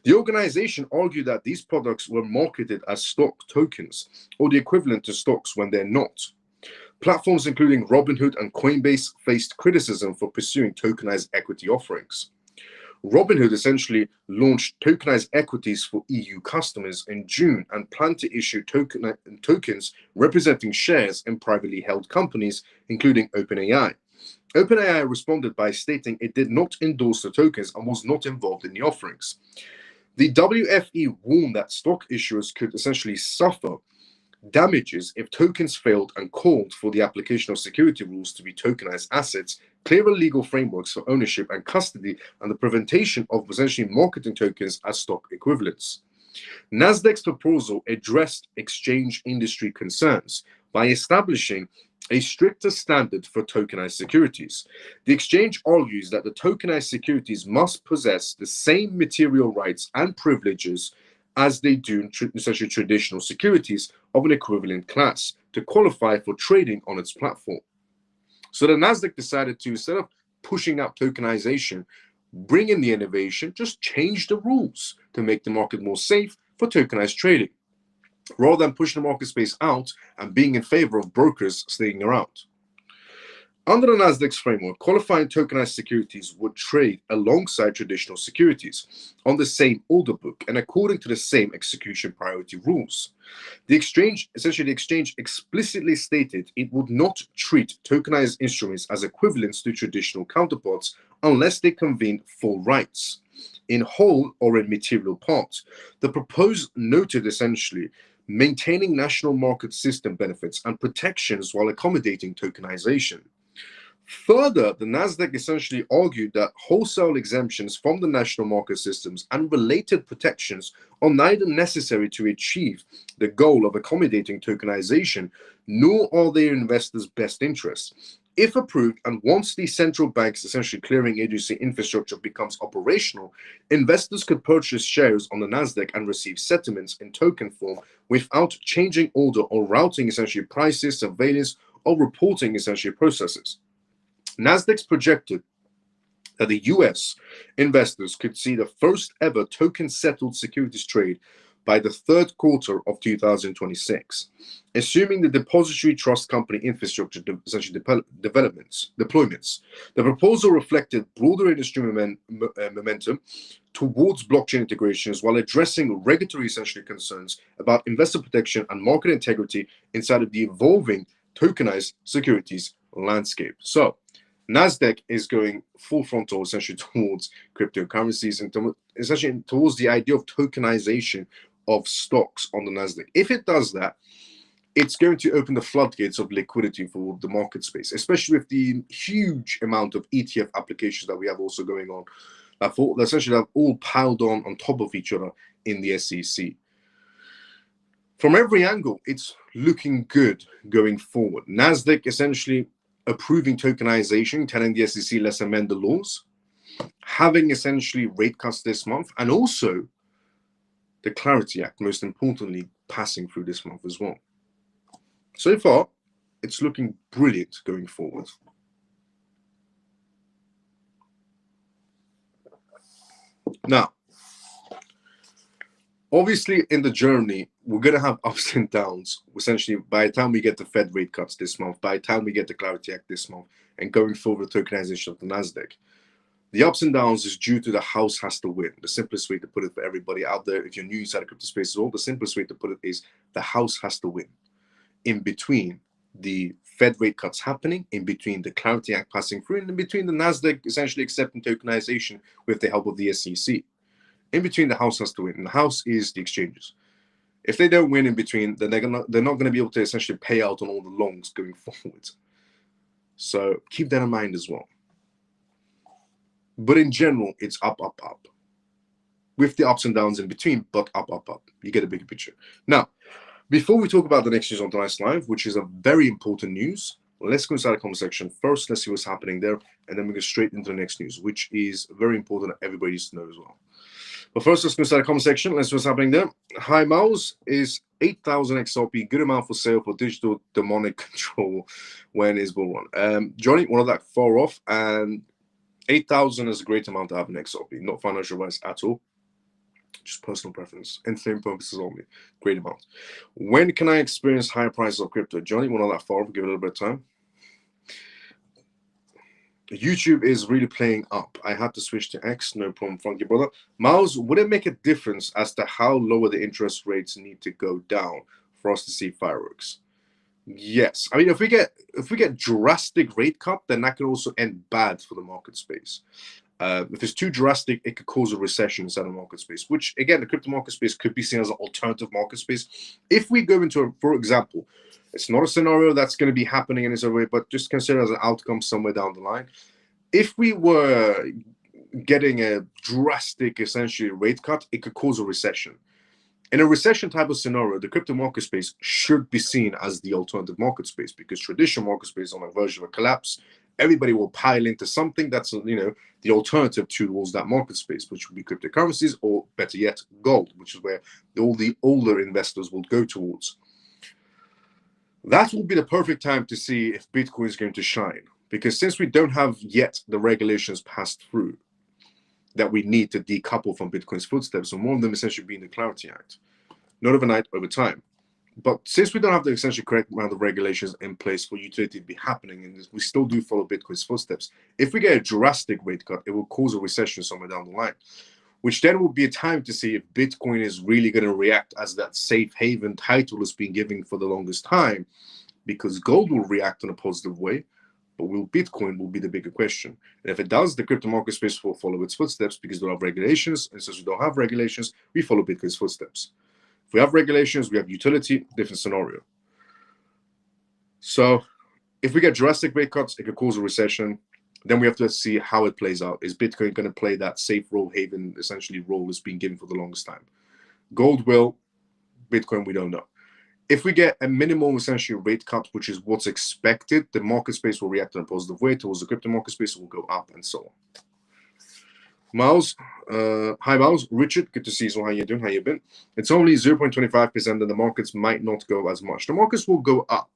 [SPEAKER 1] The organization argued that these products were marketed as stock tokens or the equivalent to stocks when they're not. Platforms including Robinhood and Coinbase faced criticism for pursuing tokenized equity offerings. Robinhood essentially launched tokenized equities for EU customers in June and planned to issue tokens representing shares in privately held companies, including OpenAI. OpenAI responded by stating it did not endorse the tokens and was not involved in the offerings. The WFE warned that stock issuers could essentially suffer damages if tokens failed and called for the application of security rules to be tokenized assets, clearer legal frameworks for ownership and custody, and the prevention of essentially marketing tokens as stock equivalents. Nasdaq's proposal addressed exchange industry concerns by establishing a stricter standard for tokenized securities. The exchange argues that the tokenized securities must possess the same material rights and privileges as they do in essentially traditional securities of an equivalent class to qualify for trading on its platform. So the Nasdaq decided to, instead of pushing out tokenization, bring in the innovation, just change the rules to make the market more safe for tokenized trading, rather than pushing the market space out and being in favor of brokers staying around. Under the Nasdaq's framework, qualifying tokenized securities would trade alongside traditional securities on the same order book and according to the same execution priority rules. The exchange explicitly stated it would not treat tokenized instruments as equivalents to traditional counterparts unless they convene full rights, in whole or in material part. The proposed noted essentially maintaining national market system benefits and protections while accommodating tokenization. Further, the Nasdaq essentially argued that wholesale exemptions from the national market systems and related protections are neither necessary to achieve the goal of accommodating tokenization, nor are they in investors' best interests. If approved, and once the central bank's essentially clearing agency infrastructure becomes operational, investors could purchase shares on the Nasdaq and receive settlements in token form without changing order or routing essentially prices, surveillance, or reporting essentially processes. Nasdaq's projected that the US investors could see the first ever token settled securities trade by the third quarter of 2026, assuming the depository trust company infrastructure essentially deployments. The proposal reflected broader industry momentum towards blockchain integrations while addressing regulatory essentially concerns about investor protection and market integrity inside of the evolving tokenized securities landscape. So Nasdaq is going full frontal essentially towards cryptocurrencies and essentially towards the idea of tokenization of stocks on the Nasdaq. If it does that, it's going to open the floodgates of liquidity for the market space, especially with the huge amount of ETF applications that we have also going on that essentially have all piled on top of each other in the SEC. From every angle, it's looking good going forward. Nasdaq essentially approving tokenization, telling the SEC let's amend the laws, having essentially rate cuts this month, and also the Clarity Act, most importantly, passing through this month as well. So far, it's looking brilliant going forward. Now, obviously, in the journey, we're going to have ups and downs. Essentially, by the time we get the Fed rate cuts this month, by the time we get the Clarity Act this month, and going forward the tokenization of the Nasdaq, the ups and downs is due to the house has to win. The simplest way to put it for everybody out there, if you're new inside the crypto space as well, the simplest way to put it is the house has to win. In between the Fed rate cuts happening, in between the Clarity Act passing through, and in between the Nasdaq essentially accepting tokenization with the help of the SEC. In between, the house has to win, and the house is the exchanges. If they don't win in between, then they're not going to be able to essentially pay out on all the longs going forward. So keep that in mind as well. But in general, it's up, up, up. With the ups and downs in between, but up, up, up. You get a bigger picture. Now, before we talk about the next news on tonight's live, which is a very important news, let's go inside the comment section first. Let's see what's happening there, and then we go straight into the next news, which is very important that everybody needs to know as well. But first, let's go inside the comment section. Let's see what's happening there. High mouse is 8,000 XRP. Good amount for sale for digital demonic control when is bull run. Johnny, one of that far off, and 8,000 is a great amount to have in XRP, not financial advice at all, just personal preference, entertainment purposes only. Great amount. When can I experience higher prices of crypto? Johnny, one of that far off, give it a little bit of time. YouTube is really playing up. I had to switch to X, no problem, funky brother. Miles, would it make a difference as to how lower the interest rates need to go down for us to see fireworks? Yes. I mean, if we get drastic rate cut, then that could also end bad for the market space. If it's too drastic, it could cause a recession inside the market space, which again, the crypto market space could be seen as an alternative market space. If we go into, for example, it's not a scenario that's going to be happening in this way, but just consider as an outcome somewhere down the line. If we were getting a drastic, essentially, rate cut, it could cause a recession. In a recession type of scenario, the crypto market space should be seen as the alternative market space, because traditional market space is on the verge of a collapse. Everybody will pile into something that's, the alternative towards that market space, which would be cryptocurrencies, or better yet, gold, which is where all the older investors will go towards. That will be the perfect time to see if Bitcoin is going to shine, because since we don't have yet the regulations passed through that we need to decouple from Bitcoin's footsteps, and one of them essentially being the Clarity Act, not overnight, over time. But since we don't have the essentially correct amount of regulations in place for utility to be happening, and we still do follow Bitcoin's footsteps, if we get a drastic rate cut, it will cause a recession somewhere down the line, which then will be a time to see if Bitcoin is really going to react as that safe haven title has been given for the longest time, because gold will react in a positive way, but will Bitcoin be the bigger question. And if it does, the crypto market space will follow its footsteps, because we don't have regulations, and since we don't have regulations, we follow Bitcoin's footsteps. If we have regulations, we have utility, different scenario. So if we get drastic rate cuts, it could cause a recession. Then we have to see how it plays out. Is Bitcoin going to play that safe haven, essentially, role that's been given for the longest time? Gold will, Bitcoin, we don't know. If we get a minimal essentially rate cut, which is what's expected, the market space will react in a positive way towards the crypto market space, will go up and so on. Miles, hi Miles, Richard, good to see you. So how you doing? How you been? It's only 0.25%, and the markets might not go as much. The markets will go up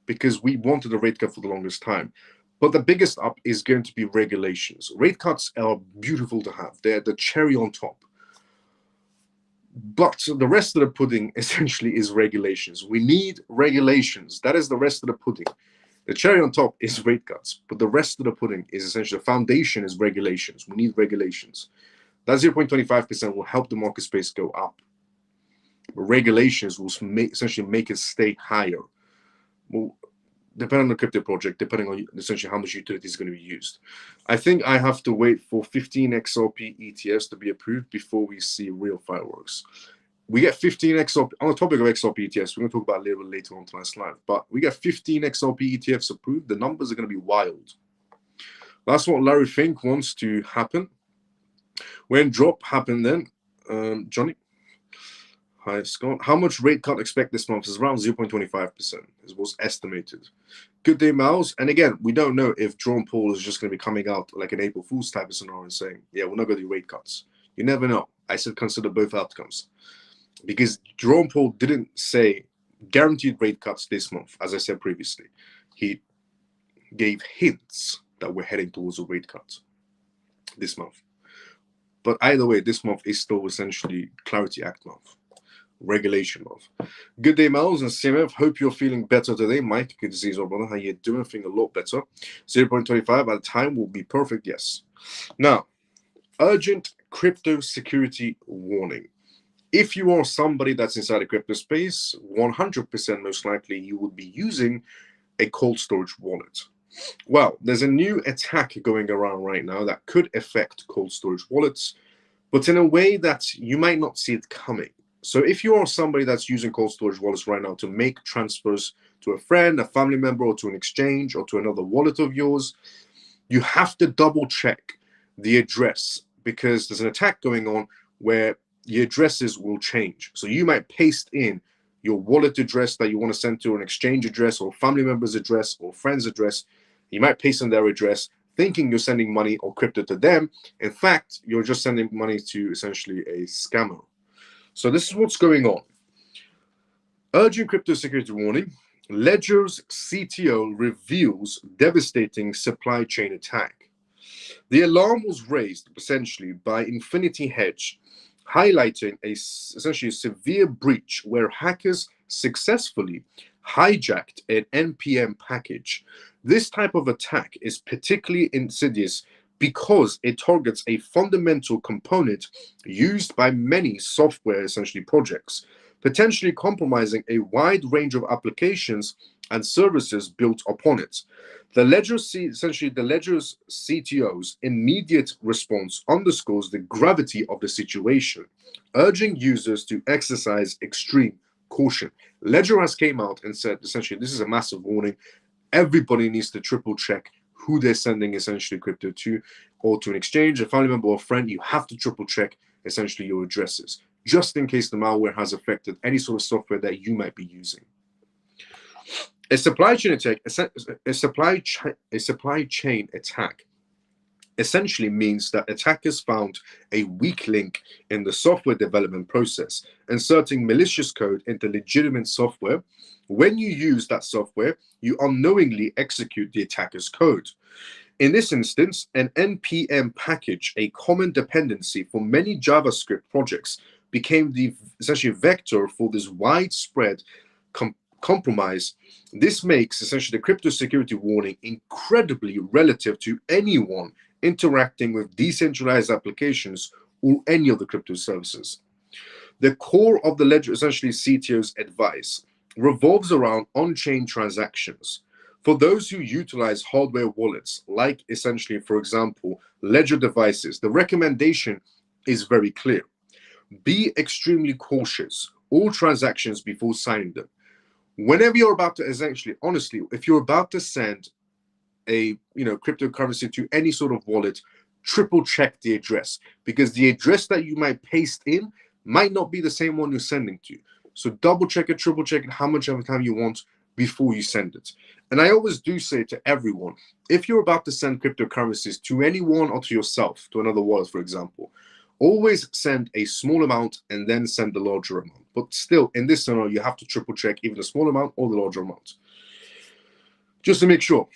[SPEAKER 1] because we wanted a rate cut for the longest time. But the biggest up is going to be regulations. Rate cuts are beautiful to have. They're the cherry on top. But the rest of the pudding essentially is regulations. We need regulations. That is the rest of the pudding. The cherry on top is rate cuts, but the rest of the pudding is essentially the foundation is regulations. We need regulations. That 0.25% will help the market space go up. But regulations will essentially make it stay higher. Well, depending on the crypto project, depending on essentially how much utility is going to be used. I think I have to wait for 15 XRP ETFs to be approved before we see real fireworks. We get 15 XRP, on the topic of XRP ETFs, we're going to talk about a little bit later on tonight's live, but we get 15 XRP ETFs approved. The numbers are going to be wild. That's what Larry Fink wants to happen. When drop happened then, Johnny? Hi, Scott. How much rate cut expect this month? Is around 0.25%. It was estimated. Good day, Miles. And again, we don't know if Jerome Powell is just going to be coming out like an April Fool's type of scenario and saying, yeah, we're not going to do rate cuts. You never know. I said consider both outcomes. Because Jerome Powell didn't say guaranteed rate cuts this month, as I said previously. He gave hints that we're heading towards a rate cut this month. But either way, this month is still essentially Clarity Act month. Regulation month. Good day, Miles and CMF. Hope you're feeling better today. Mike, good to see you, brother. How you doing? Feeling a lot better. 0.25 at the time will be perfect. Yes. Now, urgent crypto security warning. If you are somebody that's inside a crypto space, 100% most likely you would be using a cold storage wallet. Well, there's a new attack going around right now that could affect cold storage wallets, but in a way that you might not see it coming. So if you are somebody that's using cold storage wallets right now to make transfers to a friend, a family member, or to an exchange, or to another wallet of yours, you have to double check the address because there's an attack going on where the addresses will change. So you might paste in your wallet address that you want to send to an exchange address or family member's address or friend's address. You might paste in their address thinking you're sending money or crypto to them. In fact, you're just sending money to essentially a scammer. So this is what's going on. Urgent crypto security warning. Ledger's CTO reveals devastating supply chain attack. The alarm was raised essentially by Infinity Hedge, highlighting essentially a severe breach where hackers successfully hijacked an NPM package. This type of attack is particularly insidious because it targets a fundamental component used by many software essentially projects, potentially compromising a wide range of applications and services built upon it. The Ledger's CTO's immediate response underscores the gravity of the situation, urging users to exercise extreme caution. Ledger has came out and said essentially this is a massive warning. Everybody needs to triple check who they're sending essentially crypto to, or to an exchange, a family member or friend. You have to triple check essentially your addresses, just in case the malware has affected any sort of software that you might be using. A supply chain attack, a supply chain attack essentially means that attackers found a weak link in the software development process, inserting malicious code into legitimate software. When you use that software, you unknowingly execute the attacker's code. In this instance, an NPM package, a common dependency for many JavaScript projects, became the essentially vector for this widespread compromise. This makes essentially the crypto security warning incredibly relative to anyone interacting with decentralized applications or any of the crypto services. The core of the Ledger, essentially CTO's advice, revolves around on-chain transactions. For those who utilize hardware wallets, like essentially, for example, Ledger devices, the recommendation is very clear. Be extremely cautious all transactions before signing them. Whenever you're about to essentially, honestly, if you're about to send a cryptocurrency to any sort of wallet, triple check the address, because the address that you might paste in might not be the same one you're sending to. So double check it, triple check it, how much of a time you want before you send it. And I always do say to everyone, if you're about to send cryptocurrencies to anyone or to yourself, to another wallet, for example, always send a small amount and then send the larger amount. But still, in this scenario, you have to triple check even the small amount or the larger amount, just to make sure.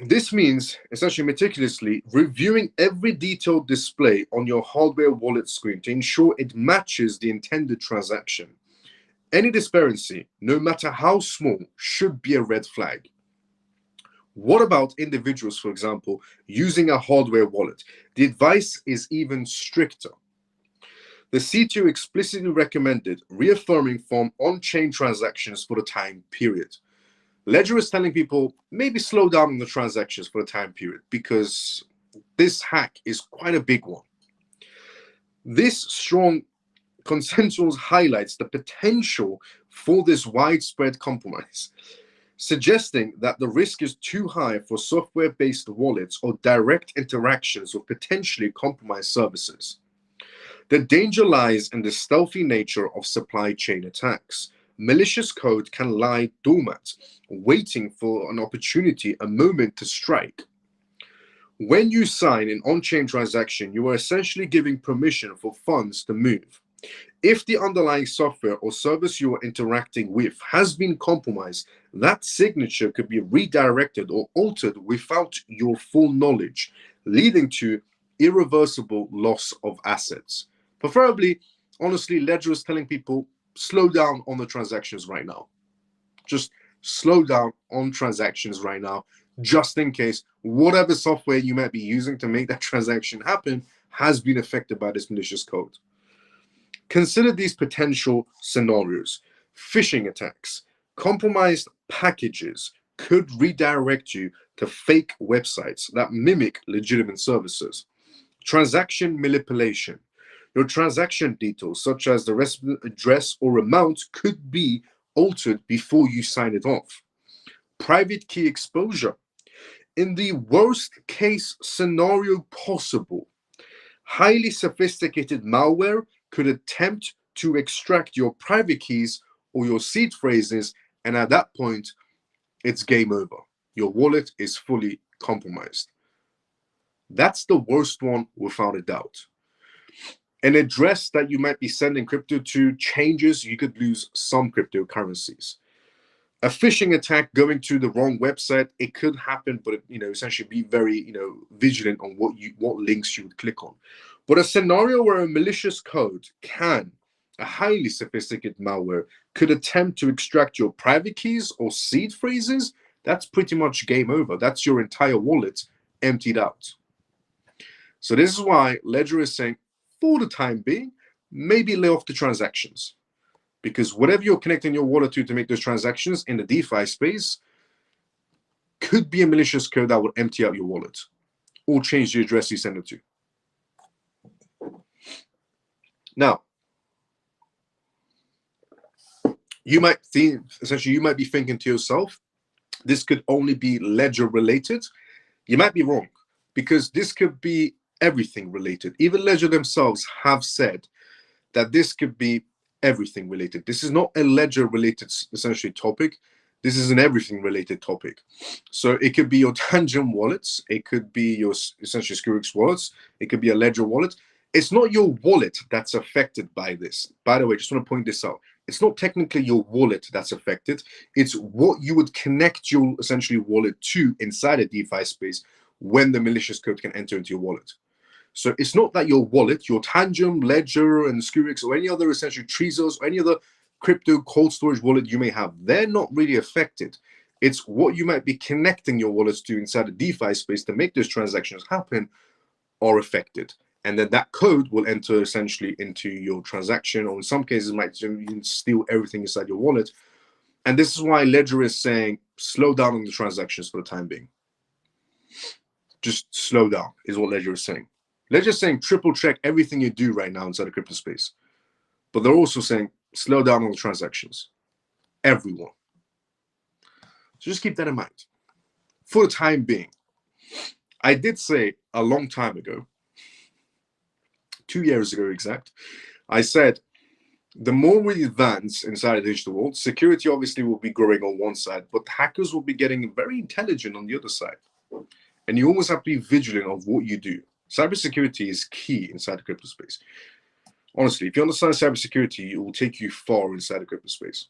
[SPEAKER 1] This means essentially meticulously reviewing every detailed display on your hardware wallet screen to ensure it matches the intended transaction. Any disparity, no matter how small, should be a red flag. What about individuals, for example, using a hardware wallet? The advice is even stricter. The CTO explicitly recommended reaffirming from on-chain transactions for the time period. Ledger is telling people maybe slow down on the transactions for the time period because this hack is quite a big one. This strong consensus highlights the potential for this widespread compromise, suggesting that the risk is too high for software-based wallets or direct interactions with potentially compromised services. The danger lies in the stealthy nature of supply chain attacks. Malicious code can lie dormant, waiting for an opportunity, a moment to strike. When you sign an on-chain transaction, you are essentially giving permission for funds to move. If the underlying software or service you are interacting with has been compromised, that signature could be redirected or altered without your full knowledge, leading to irreversible loss of assets. Preferably, honestly, Ledger is telling people, slow down on the transactions right now. Just slow down on transactions right now, just in case whatever software you might be using to make that transaction happen has been affected by this malicious code. Consider these potential scenarios. Phishing attacks, compromised packages could redirect you to fake websites that mimic legitimate services. Transaction manipulation. Your transaction details, such as the resident address or amount, could be altered before you sign it off. Private key exposure. In the worst case scenario possible, highly sophisticated malware could attempt to extract your private keys or your seed phrases, and at that point, it's game over. Your wallet is fully compromised. That's the worst one without a doubt. An address that you might be sending crypto to changes, you could lose some cryptocurrencies. A phishing attack going to the wrong website, it could happen, but essentially be very vigilant on what links you would click on. But a scenario where a malicious code a highly sophisticated malware could attempt to extract your private keys or seed phrases, that's pretty much game over. That's your entire wallet emptied out. So this is why Ledger is saying, for the time being, maybe lay off the transactions. Because whatever you're connecting your wallet to make those transactions in the DeFi space could be a malicious code that will empty out your wallet or change the address you send it to. Now, you might be thinking to yourself, this could only be Ledger related. You might be wrong, because this could be everything related. Even Ledger themselves have said that this could be everything related. This is not a Ledger related essentially topic. This is an everything related topic. So it could be your Tangent wallets. It could be your essentially Skurix wallets. It could be a Ledger wallet. It's not your wallet that's affected by this. By the way, just want to point this out. It's not technically your wallet that's affected. It's what you would connect your essentially wallet to inside a DeFi space when the malicious code can enter into your wallet. So it's not that your wallet, your Tangent, Ledger, and Skurix, or any other essentially Trezors, or any other crypto cold storage wallet you may have, they're not really affected. It's what you might be connecting your wallets to inside the DeFi space to make those transactions happen are affected. And then that code will enter essentially into your transaction, or in some cases might even steal everything inside your wallet. And this is why Ledger is saying, slow down on the transactions for the time being. Just slow down is what Ledger is saying. Ledger is saying triple check everything you do right now inside the crypto space. But they're also saying slow down on the transactions. Everyone. So just keep that in mind. For the time being, I did say a long time ago, 2 years ago exact, I said the more we advance inside the digital world, security obviously will be growing on one side, but hackers will be getting very intelligent on the other side. And you always have to be vigilant of what you do. Cybersecurity is key inside the crypto space. Honestly, if you understand cybersecurity, it will take you far inside the crypto space.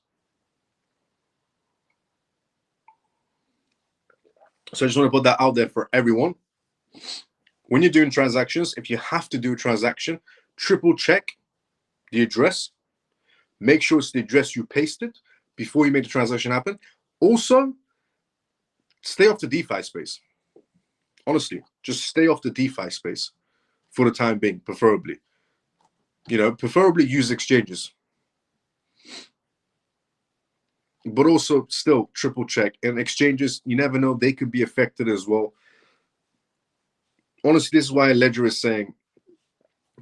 [SPEAKER 1] So I just want to put that out there for everyone. When you're doing transactions, if you have to do a transaction, triple check the address. Make sure it's the address you pasted before you make the transaction happen. Also, stay off the DeFi space. Honestly, just stay off the DeFi space for the time being, preferably. Preferably use exchanges. But also still triple check. And exchanges, you never know, they could be affected as well. Honestly, this is why Ledger is saying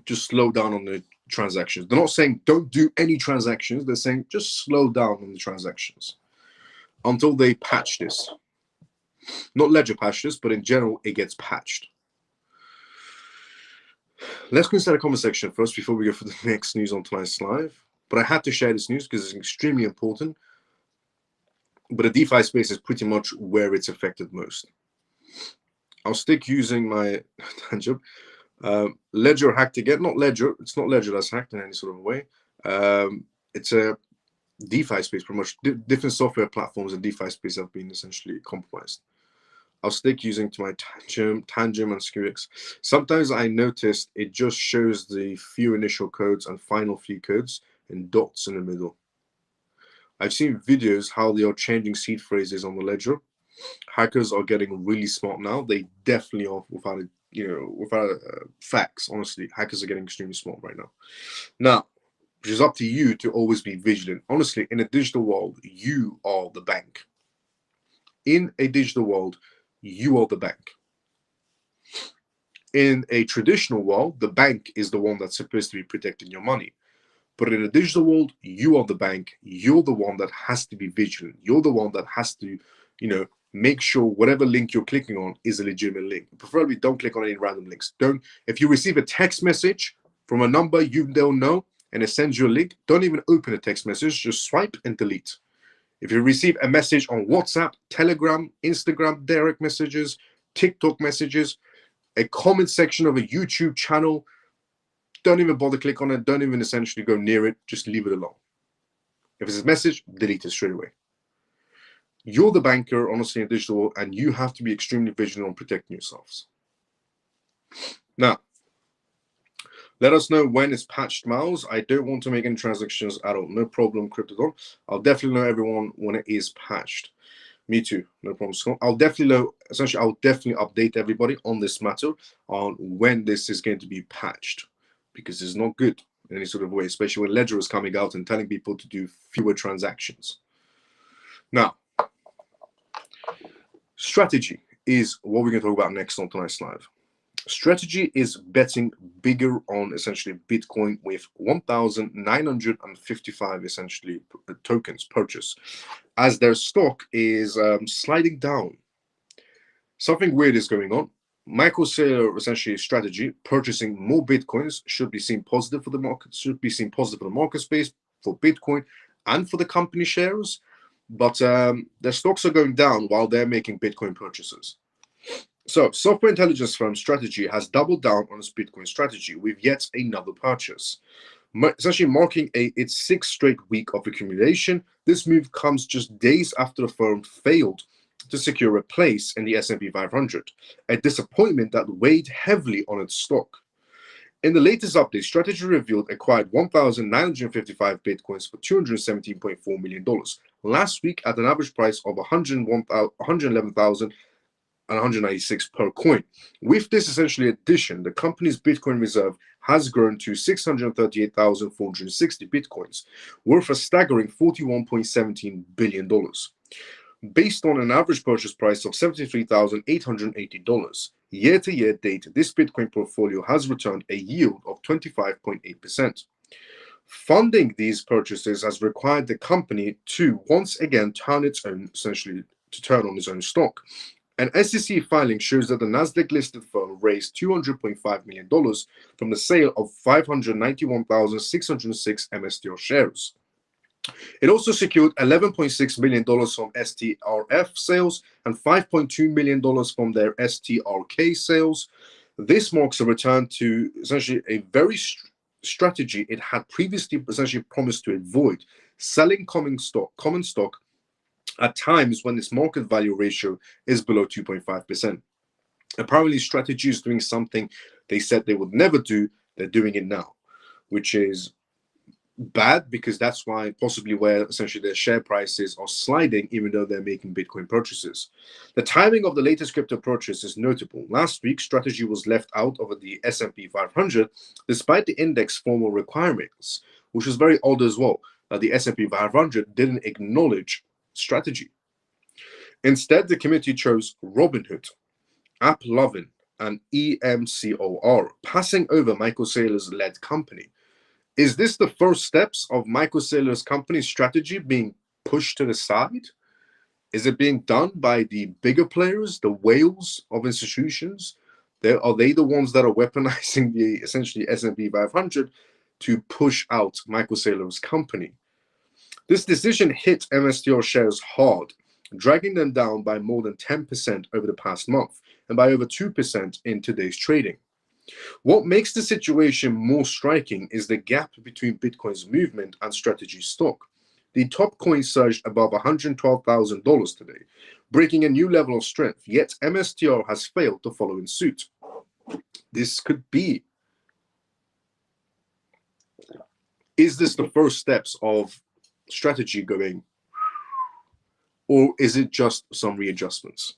[SPEAKER 1] just slow down on the transactions. They're not saying don't do any transactions. They're saying just slow down on the transactions until they patch this. Not Ledger patch this, but in general, it gets patched. Let's go inside the comment section first before we go for the next news on tonight's live. But I had to share this news because it's extremely important. But the DeFi space is pretty much where it's affected most. I'll stick using my tangent. Ledger hacked again. Not Ledger. It's not Ledger that's hacked in any sort of way. It's a DeFi space, pretty much. Different software platforms in DeFi space have been essentially compromised. I'll stick using to my Tangent and SKUX. Sometimes I noticed it just shows the few initial codes and final few codes and dots in the middle. I've seen videos how they are changing seed phrases on the ledger. Hackers are getting really smart now. They definitely are without facts. Honestly, hackers are getting extremely smart right now. Now, which is up to you to always be vigilant. Honestly, in a digital world, you are the bank. In a digital world, you are the bank. In a traditional world, the bank is the one that's supposed to be protecting your money. But in a digital world, you are the bank. You're the one that has to be vigilant. You're the one that has to, make sure whatever link you're clicking on is a legitimate link. Preferably don't click on any random links. If you receive a text message from a number you don't know and it sends you a link, don't even open a text message. Just swipe and delete. If you receive a message on WhatsApp, Telegram, Instagram, direct messages, TikTok messages, a comment section of a YouTube channel, don't even bother click on it. Don't even essentially go near it. Just leave it alone. If it's a message, delete it straight away. You're the banker, honestly, in digital world, and you have to be extremely vigilant on protecting yourselves. Now, let us know when it's patched, Miles. I don't want to make any transactions at all. No problem, Cryptodon. I'll definitely know everyone when it is patched. Me too. No problem, Scott. I'll definitely update everybody on this matter on when this is going to be patched, because it's not good in any sort of way, especially when Ledger is coming out and telling people to do fewer transactions. Now, strategy is what we're going to talk about next on tonight's live. Strategy is betting bigger on essentially Bitcoin with 1,955 essentially tokens purchased, as their stock is sliding down. Something weird is going on. Michael Saylor essentially strategy, purchasing more Bitcoins, should be seen positive for the market, market space, for Bitcoin and for the company shares. But their stocks are going down while they're making Bitcoin purchases. So, software intelligence firm Strategy has doubled down on its Bitcoin strategy with yet another purchase, essentially marking its sixth straight week of accumulation. This move comes just days after the firm failed to secure a place in the S&P 500, a disappointment that weighed heavily on its stock. In the latest update, Strategy revealed acquired 1,955 Bitcoins for $217.4 million last week at an average price of $111,196 per coin. With this essentially addition, the company's Bitcoin reserve has grown to 638,460 Bitcoins, worth a staggering $41.17 billion. Based on an average purchase price of $73,880, year-to-year date, this Bitcoin portfolio has returned a yield of 25.8%. Funding these purchases has required the company to once again turn on its own stock, An SEC filing shows that the Nasdaq-listed firm raised $200.5 million from the sale of 591,606 MSTR shares. It also secured $11.6 million from STRF sales and $5.2 million from their STRK sales. This marks a return to essentially a very strategy it had previously essentially promised to avoid, selling common stock at times when its market value ratio is below 2.5%. Apparently, strategy is doing something they said they would never do. They're doing it now, which is bad because that's why possibly where essentially their share prices are sliding, even though they're making Bitcoin purchases. The timing of the latest crypto purchase is notable. Last week, strategy was left out of the S&P 500 despite the index formal requirements, which was very odd as well, that the S&P 500 didn't acknowledge strategy. Instead, the committee chose Robinhood, AppLovin, and EMCOR, passing over Michael Saylor's led company. Is this the first steps of Michael Saylor's company's strategy being pushed to the side? Is it being done by the bigger players, the whales of institutions? Are they the ones that are weaponizing the essentially S&P 500 to push out Michael Saylor's company? This decision hit MSTR shares hard, dragging them down by more than 10% over the past month and by over 2% in today's trading. What makes the situation more striking is the gap between Bitcoin's movement and strategy stock. The top coin surged above $112,000 today, breaking a new level of strength, yet MSTR has failed to follow in suit. This could be. Is this the first steps of strategy going, or is it just some readjustments?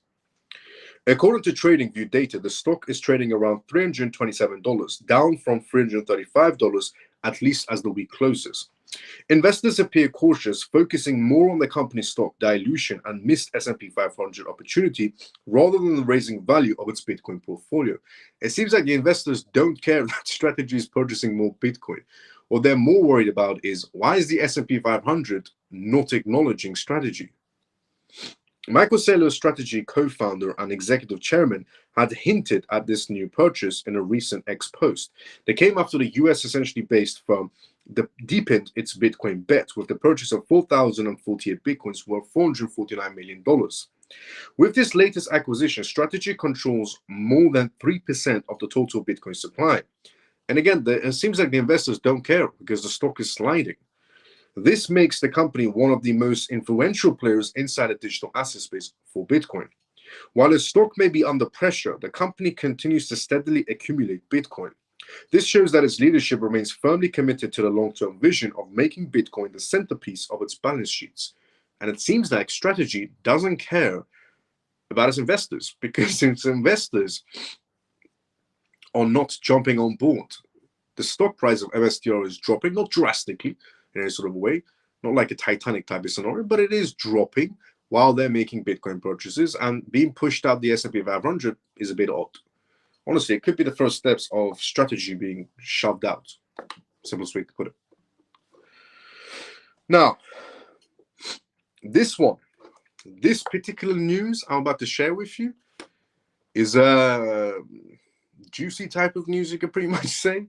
[SPEAKER 1] According to TradingView data, the stock is trading around $327, down from $335 at least as the week closes. Investors appear cautious, focusing more on the company's stock dilution and missed S&P 500 opportunity rather than raising value of its Bitcoin portfolio. It seems like the investors don't care that strategy is purchasing more Bitcoin. What they're more worried about is, why is the S&P 500 not acknowledging strategy? Michael Saylor's strategy co-founder and executive chairman had hinted at this new purchase in a recent X post. They came after the US essentially based firm that deepened its Bitcoin bet with the purchase of 4,048 Bitcoins worth $449 million. With this latest acquisition, strategy controls more than 3% of the total Bitcoin supply. And again, it seems like the investors don't care because the stock is sliding. This makes the company one of the most influential players inside the digital asset space for Bitcoin. While the stock may be under pressure, the company continues to steadily accumulate Bitcoin. This shows that its leadership remains firmly committed to the long-term vision of making Bitcoin the centerpiece of its balance sheets. And it seems like strategy doesn't care about its investors because its investors are not jumping on board. The stock price of MSTR is dropping, not drastically in any sort of way, not like a Titanic type of scenario, but it is dropping while they're making Bitcoin purchases, and being pushed out the S&P 500 is a bit odd. Honestly, it could be the first steps of strategy being shoved out. Simplest way to put it. Now, this particular news I'm about to share with you is a juicy type of news, you could pretty much say,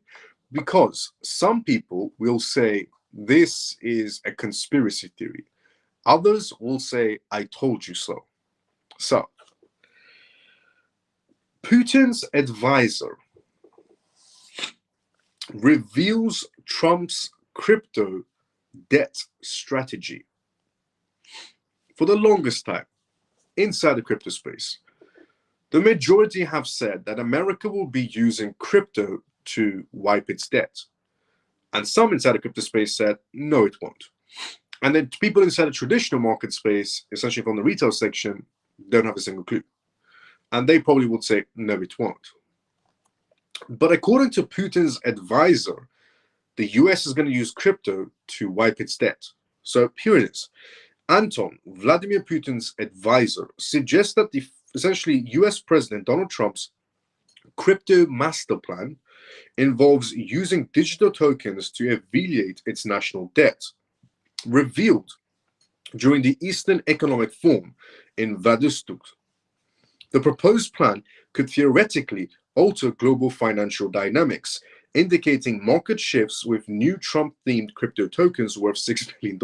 [SPEAKER 1] because some people will say this is a conspiracy theory. Others will say, I told you so. So, Putin's advisor reveals Trump's crypto debt strategy. For the longest time, inside the crypto space, the majority have said that America will be using crypto to wipe its debt. And some inside the crypto space said, no, it won't. And then people inside the traditional market space, essentially from the retail section, don't have a single clue. And they probably would say, no, it won't. But according to Putin's advisor, the US is going to use crypto to wipe its debt. So here it is. Anton, Vladimir Putin's advisor, suggests that the essentially US President Donald Trump's crypto master plan involves using digital tokens to alleviate its national debt. Revealed during the Eastern Economic Forum in Vladivostok, The proposed plan could theoretically alter global financial dynamics, indicating market shifts with new Trump-themed crypto tokens worth $6 billion.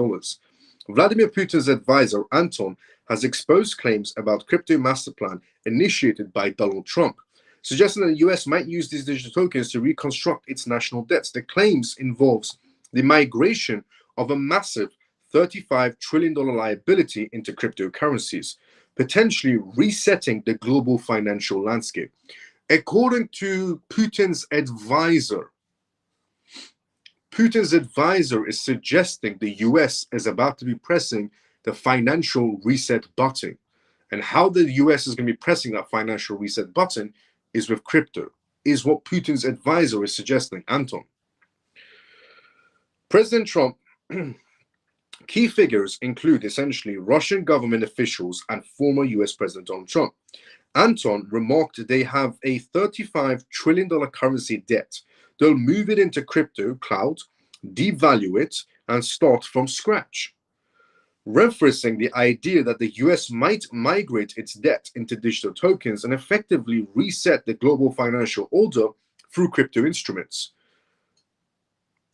[SPEAKER 1] Vladimir Putin's advisor, Anton, has exposed claims about crypto master plan initiated by Donald Trump, suggesting that the US might use these digital tokens to reconstruct its national debts. The claims involves the migration of a massive $35 trillion liability into cryptocurrencies, potentially resetting the global financial landscape. According to Putin's advisor is suggesting the US is about to be pressing the financial reset button. And how the US is going to be pressing that financial reset button is with crypto, is what Putin's advisor is suggesting, Anton. President Trump, key figures include essentially Russian government officials and former US President Donald Trump. Anton remarked they have a $35 trillion currency debt. They'll move it into crypto cloud, devalue it, and start from scratch, referencing the idea that the US might migrate its debt into digital tokens and effectively reset the global financial order through crypto instruments.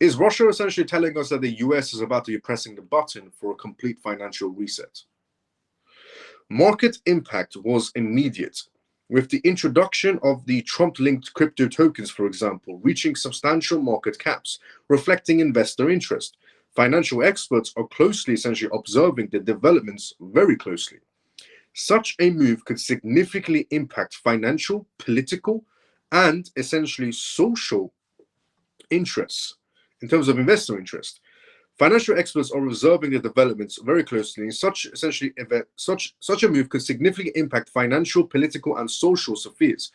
[SPEAKER 1] Is Russia essentially telling us that the US is about to be pressing the button for a complete financial reset? Market impact was immediate, with the introduction of the Trump-linked crypto tokens, for example, reaching substantial market caps, reflecting investor interest. Financial experts are essentially observing the developments very closely. Such a move could significantly impact financial, political, and essentially social interests in terms of investor interest. Financial experts are observing the developments very closely, and such a move could significantly impact financial, political, and social spheres,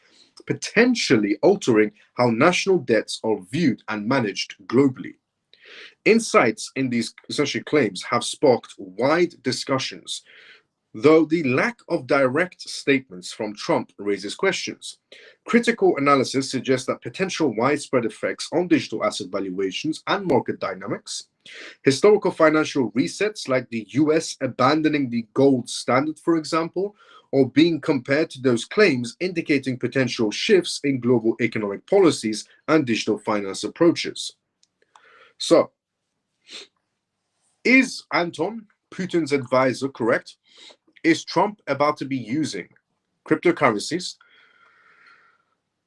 [SPEAKER 1] potentially altering how national debts are viewed and managed globally. Insights in these essentially claims have sparked wide discussions, though the lack of direct statements from Trump raises questions. Critical analysis suggests that potential widespread effects on digital asset valuations and market dynamics. Historical financial resets, like the US abandoning the gold standard, for example, are being compared to those claims, indicating potential shifts in global economic policies and digital finance approaches. So, is Anton, Putin's advisor, correct? Is Trump about to be using cryptocurrencies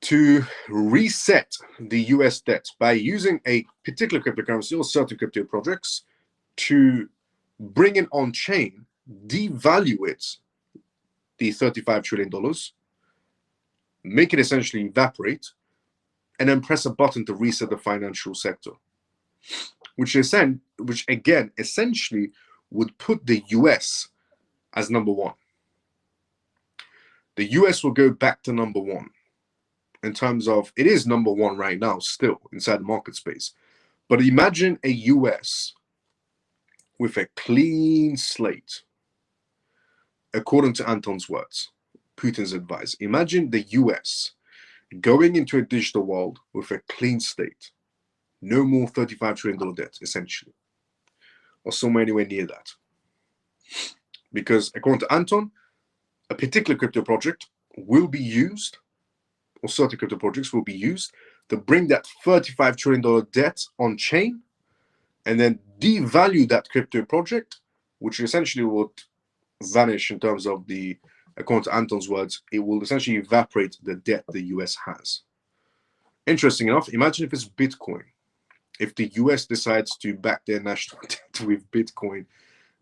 [SPEAKER 1] to reset the US debt by using a particular cryptocurrency or certain crypto projects to bring it on chain, devalue it, the $35 trillion, make it essentially evaporate, and then press a button to reset the financial sector, which again essentially would put the US as number one. The US will go back to number one in terms of, it is number one right now still inside the market space. But imagine a US with a clean slate, according to Anton's words, Putin's advice. Imagine the US going into a digital world with a clean slate. No more $35 trillion debt, essentially, or somewhere anywhere near that. Because according to Anton, a particular crypto project will be used, or certain crypto projects will be used to bring that $35 trillion debt on chain and then devalue that crypto project, which essentially would vanish in terms of the, according to Anton's words, it will essentially evaporate the debt the US has. Interesting enough, imagine if it's Bitcoin. If the US decides to back their national debt with Bitcoin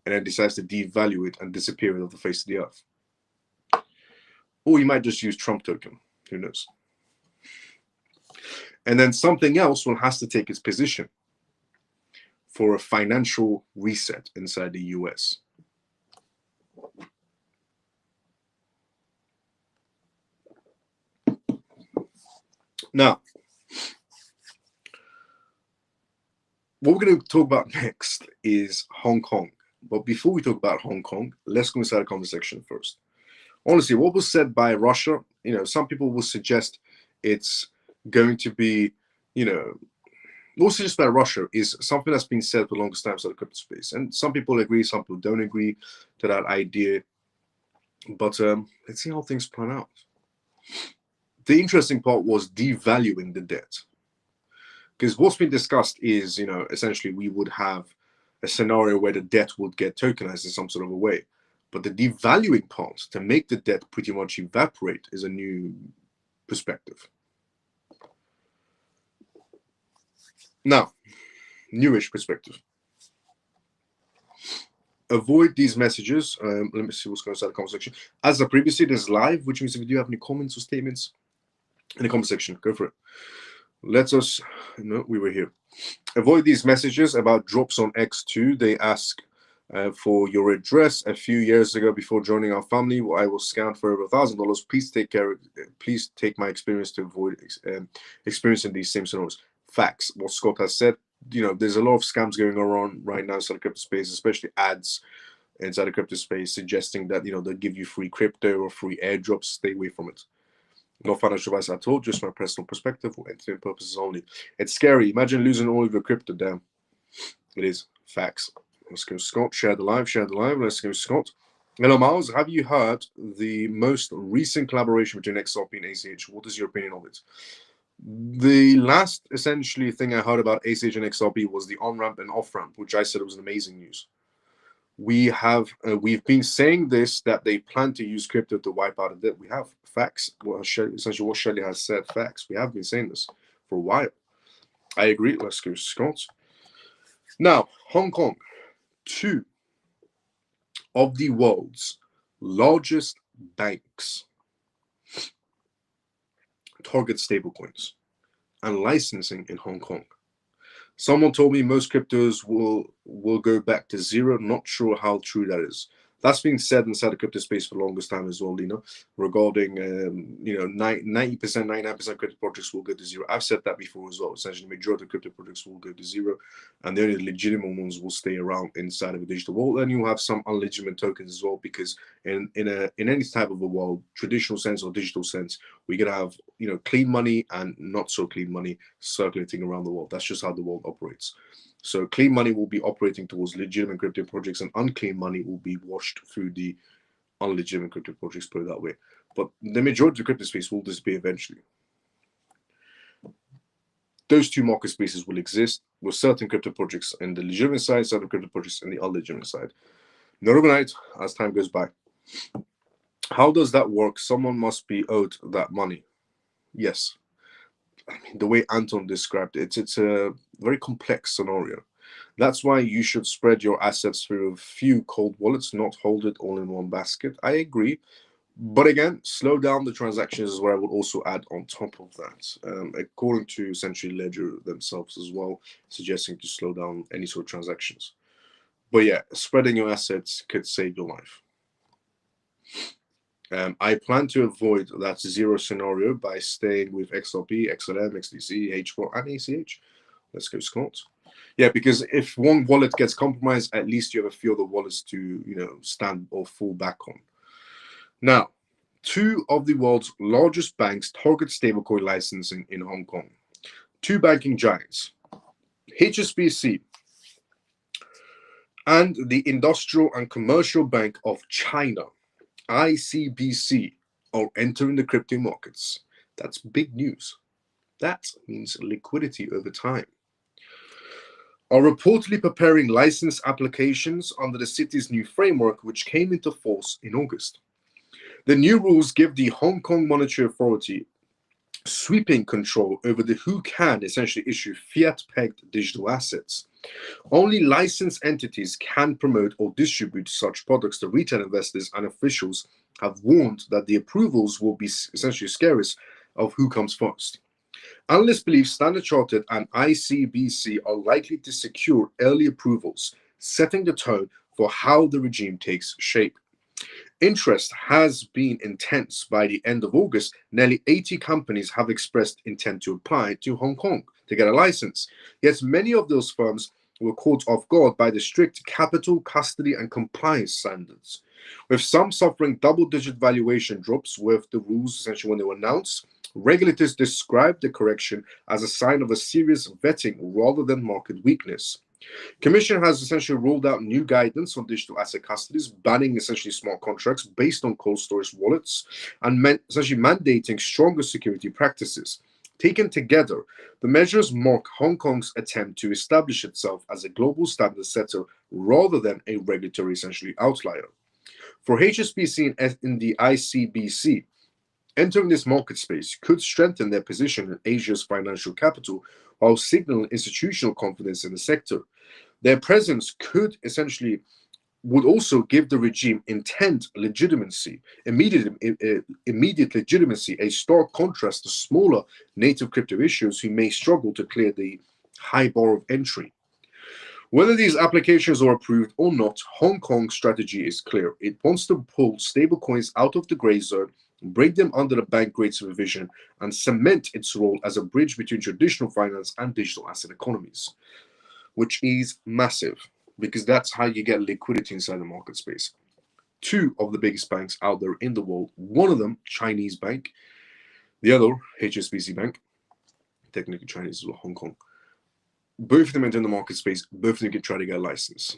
[SPEAKER 1] and then decides to devalue it and disappear it off the face of the earth. Or you might just use Trump token, who knows? And then something else has to take its position for a financial reset inside the US. Now, what we're going to talk about next is Hong Kong. But before we talk about Hong Kong, let's go inside the conversation first. Honestly, what was said by Russia, some people will suggest it's going to be, what was suggested by Russia is something that's been said for the longest time inside the crypto space. And some people agree, some people don't agree to that idea. But let's see how things plan out. The interesting part was devaluing the debt. Because what's been discussed is, essentially we would have a scenario where the debt would get tokenized in some sort of a way. But the devaluing part, to make the debt pretty much evaporate, is a new perspective. Now, newish perspective. Avoid these messages. Let me see what's going to start the comment section. As I previously, there's live, which means if you do have any comments or statements in the comment section, go for it. Let us, we were here. Avoid these messages about drops on X2. They ask for your address a few years ago before joining our family. I was scammed for over $1,000. Please take care. Please take my experience to avoid experiencing these same scenarios. Facts. What Scott has said. There's a lot of scams going on right now inside the crypto space, especially ads inside the crypto space suggesting that they'll give you free crypto or free airdrops. Stay away from it. No financial advice at all, just my personal perspective for entertainment purposes only. It's scary. Imagine losing all of your crypto. Damn. It is. Facts. Let's go, Scott. Share the live. Let's go, Scott. Hello, Miles. Have you heard the most recent collaboration between XRP and ACH? What is your opinion of it? The last, essentially, thing I heard about ACH and XRP was the on-ramp and off-ramp, which I said was an amazing news. We've been saying this, that they plan to use crypto to wipe out a debt. We have facts. Essentially what Shelley has said, facts. We have been saying this for a while. I agree. Let's go, Scott. Now, Hong Kong, 2 of the world's largest banks target stablecoins and licensing in Hong Kong. Someone told me most cryptos will go back to zero. Not sure how true that is. That's been said inside the crypto space for the longest time as well, regarding 90%, 99% crypto projects will go to zero. I've said that before as well. Essentially, the majority of crypto projects will go to zero, and the only legitimate ones will stay around inside of a digital world. And you'll have some unlegitimate tokens as well, because in any type of a world, traditional sense or digital sense, we could have clean money and not so clean money circulating around the world. That's just how the world operates. So clean money will be operating towards legitimate crypto projects, and unclean money will be washed through the unlegitimate crypto projects, put it that way. But the majority of the crypto space will disappear eventually. Those two market spaces will exist with certain crypto projects in the legitimate side, certain crypto projects in the illegitimate side. Not overnight, as time goes by. How does that work? Someone must be owed that money. Yes. I mean, the way Anton described it, it's a very complex scenario. That's why you should spread your assets through a few cold wallets, not hold it all in one basket. I agree. But again, slow down the transactions is what I would also add on top of that. According to essentially Ledger themselves as well, suggesting to slow down any sort of transactions. But yeah, spreading your assets could save your life. I plan to avoid that zero scenario by staying with XRP, XLM, XDC, H4, and ACH. Let's go, Scott. Yeah, because if one wallet gets compromised, at least you have a few other wallets to stand or fall back on. Now, 2 of the world's largest banks target stablecoin licensing in Hong Kong. 2 banking giants, HSBC and the Industrial and Commercial Bank of China, ICBC, are entering the crypto markets. That's big news. That means liquidity over time. Are reportedly preparing license applications under the city's new framework, which came into force in August. The new rules give the Hong Kong Monetary Authority sweeping control over who can essentially issue fiat-pegged digital assets. Only licensed entities can promote or distribute such products to retail investors, and officials have warned that the approvals will be essentially scarce of who comes first. Analysts believe Standard Chartered and ICBC are likely to secure early approvals, setting the tone for how the regime takes shape. Interest has been intense. By the end of August, nearly 80 companies have expressed intent to apply to Hong Kong to get a license. Yet many of those firms were caught off guard by the strict capital, custody, and compliance standards, with some suffering double-digit valuation drops with the rules essentially when they were announced. Regulators described the correction as a sign of a serious vetting rather than market weakness. Commission has essentially rolled out new guidance on digital asset custodies, banning essentially smart contracts based on cold storage wallets, and essentially mandating stronger security practices. Taken together, the measures mark Hong Kong's attempt to establish itself as a global standard setter rather than a regulatory essentially outlier. For HSBC in the ICBC, entering this market space could strengthen their position in Asia's financial capital while signaling institutional confidence in the sector. Their presence could essentially would also give the regime immediate legitimacy, a stark contrast to smaller native crypto issuers who may struggle to clear the high bar of entry. Whether these applications are approved or not, Hong Kong's strategy is clear. It wants to pull stablecoins out of the grey zone, bring them under the bank grade supervision, and cement its role as a bridge between traditional finance and digital asset economies, which is massive because that's how you get liquidity inside the market space. Two of the biggest banks out there in the world, one of them Chinese bank, the other HSBC Bank, technically Chinese as well, Hong Kong. Both of them enter the market space, both of them can try to get a license.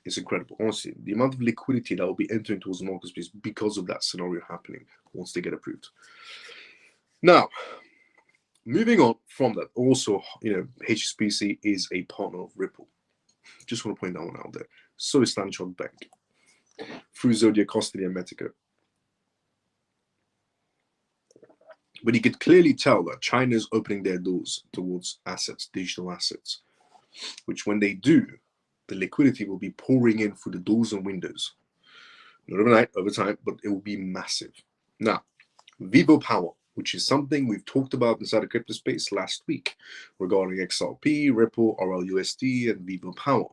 [SPEAKER 1] It's incredible. Honestly, the amount of liquidity that will be entering towards the market space because of that scenario happening once they get approved. Now, moving on from that, also, HSBC is a partner of Ripple. Just want to point that one out there. So is Standard Chartered Bank through Zodiac Custody and Metica. But you could clearly tell that China is opening their doors towards assets, digital assets, which when they do, the liquidity will be pouring in through the doors and windows. Not overnight, over time, but it will be massive. Now, Vivo Power, which is something we've talked about inside the crypto space last week regarding XRP, Ripple, RLUSD, and Vivo Power.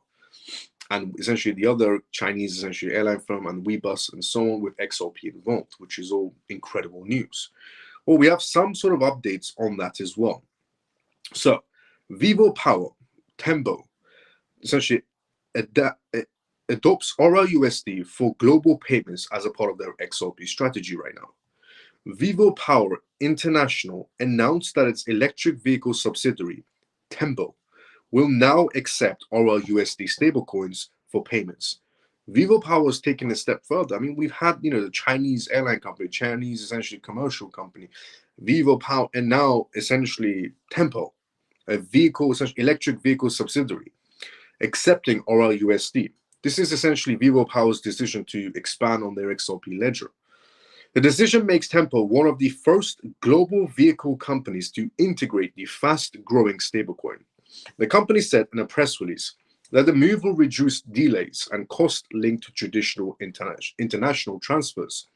[SPEAKER 1] And essentially the other Chinese essentially airline firm and Webus and so on with XRP involved, which is all incredible news. Well, we have some sort of updates on that as well. So, Vivo Power, Tembo, essentially adopts RLUSD for global payments as a part of their XRP strategy right now. Vivo Power International announced that its electric vehicle subsidiary, Tembo, will now accept RLUSD stablecoins for payments. Vivo Power has taken a step further. I mean, we've had, the Chinese airline company, Chinese essentially commercial company, Vivo Power, and now essentially Tempo, a vehicle, essentially electric vehicle subsidiary, accepting RLUSD. This is essentially Vivo Power's decision to expand on their XRP ledger. The decision makes Tempo one of the first global vehicle companies to integrate the fast-growing stablecoin. The company said in a press release that the move will reduce delays and costs linked to traditional international transfers.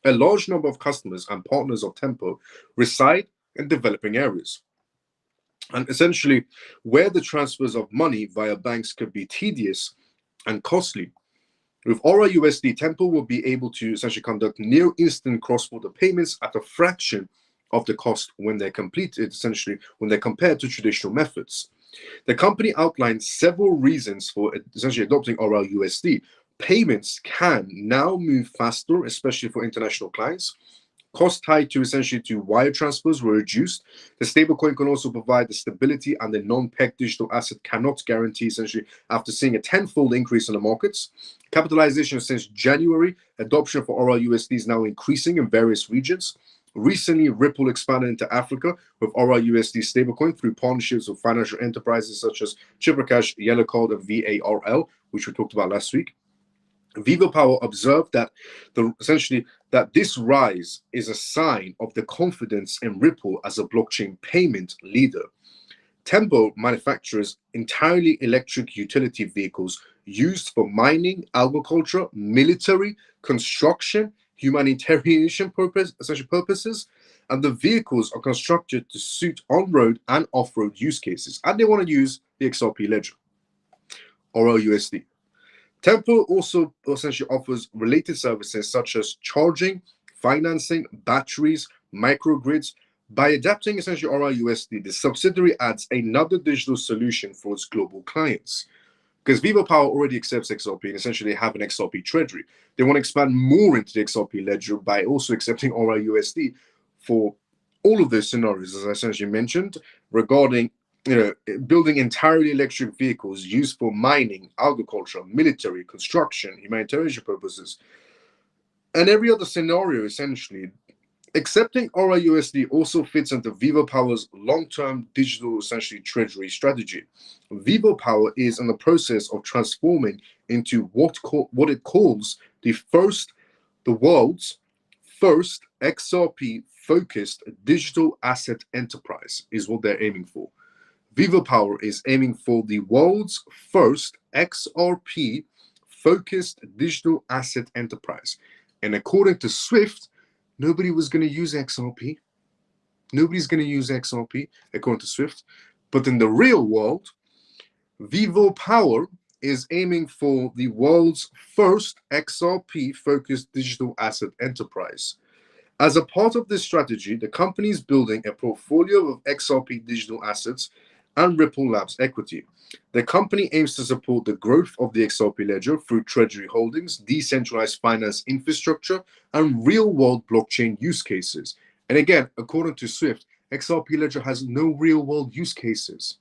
[SPEAKER 1] A large number of customers and partners of Tempo reside in developing areas. And essentially, where the transfers of money via banks could be tedious and costly, with RLUSD, Tempo will be able to essentially conduct near-instant cross-border payments at a fraction of the cost when they're completed, essentially when they're compared to traditional methods. The company outlined several reasons for essentially adopting RLUSD. Payments can now move faster, especially for international clients. Costs tied to essentially to wire transfers were reduced. The stablecoin can also provide the stability and the non-peg digital asset cannot guarantee essentially after seeing a tenfold increase in the markets. Capitalization since January, adoption for RLUSD is now increasing in various regions. Recently, Ripple expanded into Africa with RLUSD stablecoin through partnerships with financial enterprises such as Chipracash, Yellow Card, and VARL, which we talked about last week. Vivo Power observed that essentially this rise is a sign of the confidence in Ripple as a blockchain payment leader. Tembo manufactures entirely electric utility vehicles used for mining, agriculture, military, construction, humanitarian purposes, and the vehicles are constructed to suit on-road and off-road use cases, and they want to use the XRP ledger, RLUSD. Tempo also essentially offers related services such as charging, financing, batteries, microgrids. By adapting essentially RLUSD, the subsidiary adds another digital solution for its global clients. Because Vivo Power already accepts XRP and essentially they have an XRP treasury. They want to expand more into the XRP ledger by also accepting RLUSD for all of those scenarios, as I essentially mentioned, regarding building entirely electric vehicles used for mining, agriculture, military, construction, humanitarian purposes, and every other scenario essentially. Accepting RIUSD also fits into Vivo Power's long-term digital essentially treasury strategy. Vivo Power is in the process of transforming into what it calls the world's first XRP focused digital asset enterprise is what they're aiming for. Vivo Power is aiming for the world's first XRP focused digital asset enterprise. And according to Swift, nobody was going to use XRP. Nobody's going to use XRP, according to Swift. But in the real world, Vivo Power is aiming for the world's first XRP-focused digital asset enterprise. As a part of this strategy, the company is building a portfolio of XRP digital assets and Ripple Labs equity. The company aims to support the growth of the XRP ledger through treasury holdings, decentralized finance infrastructure, and real-world blockchain use cases. And again, according to Swift, XRP ledger has no real-world use cases.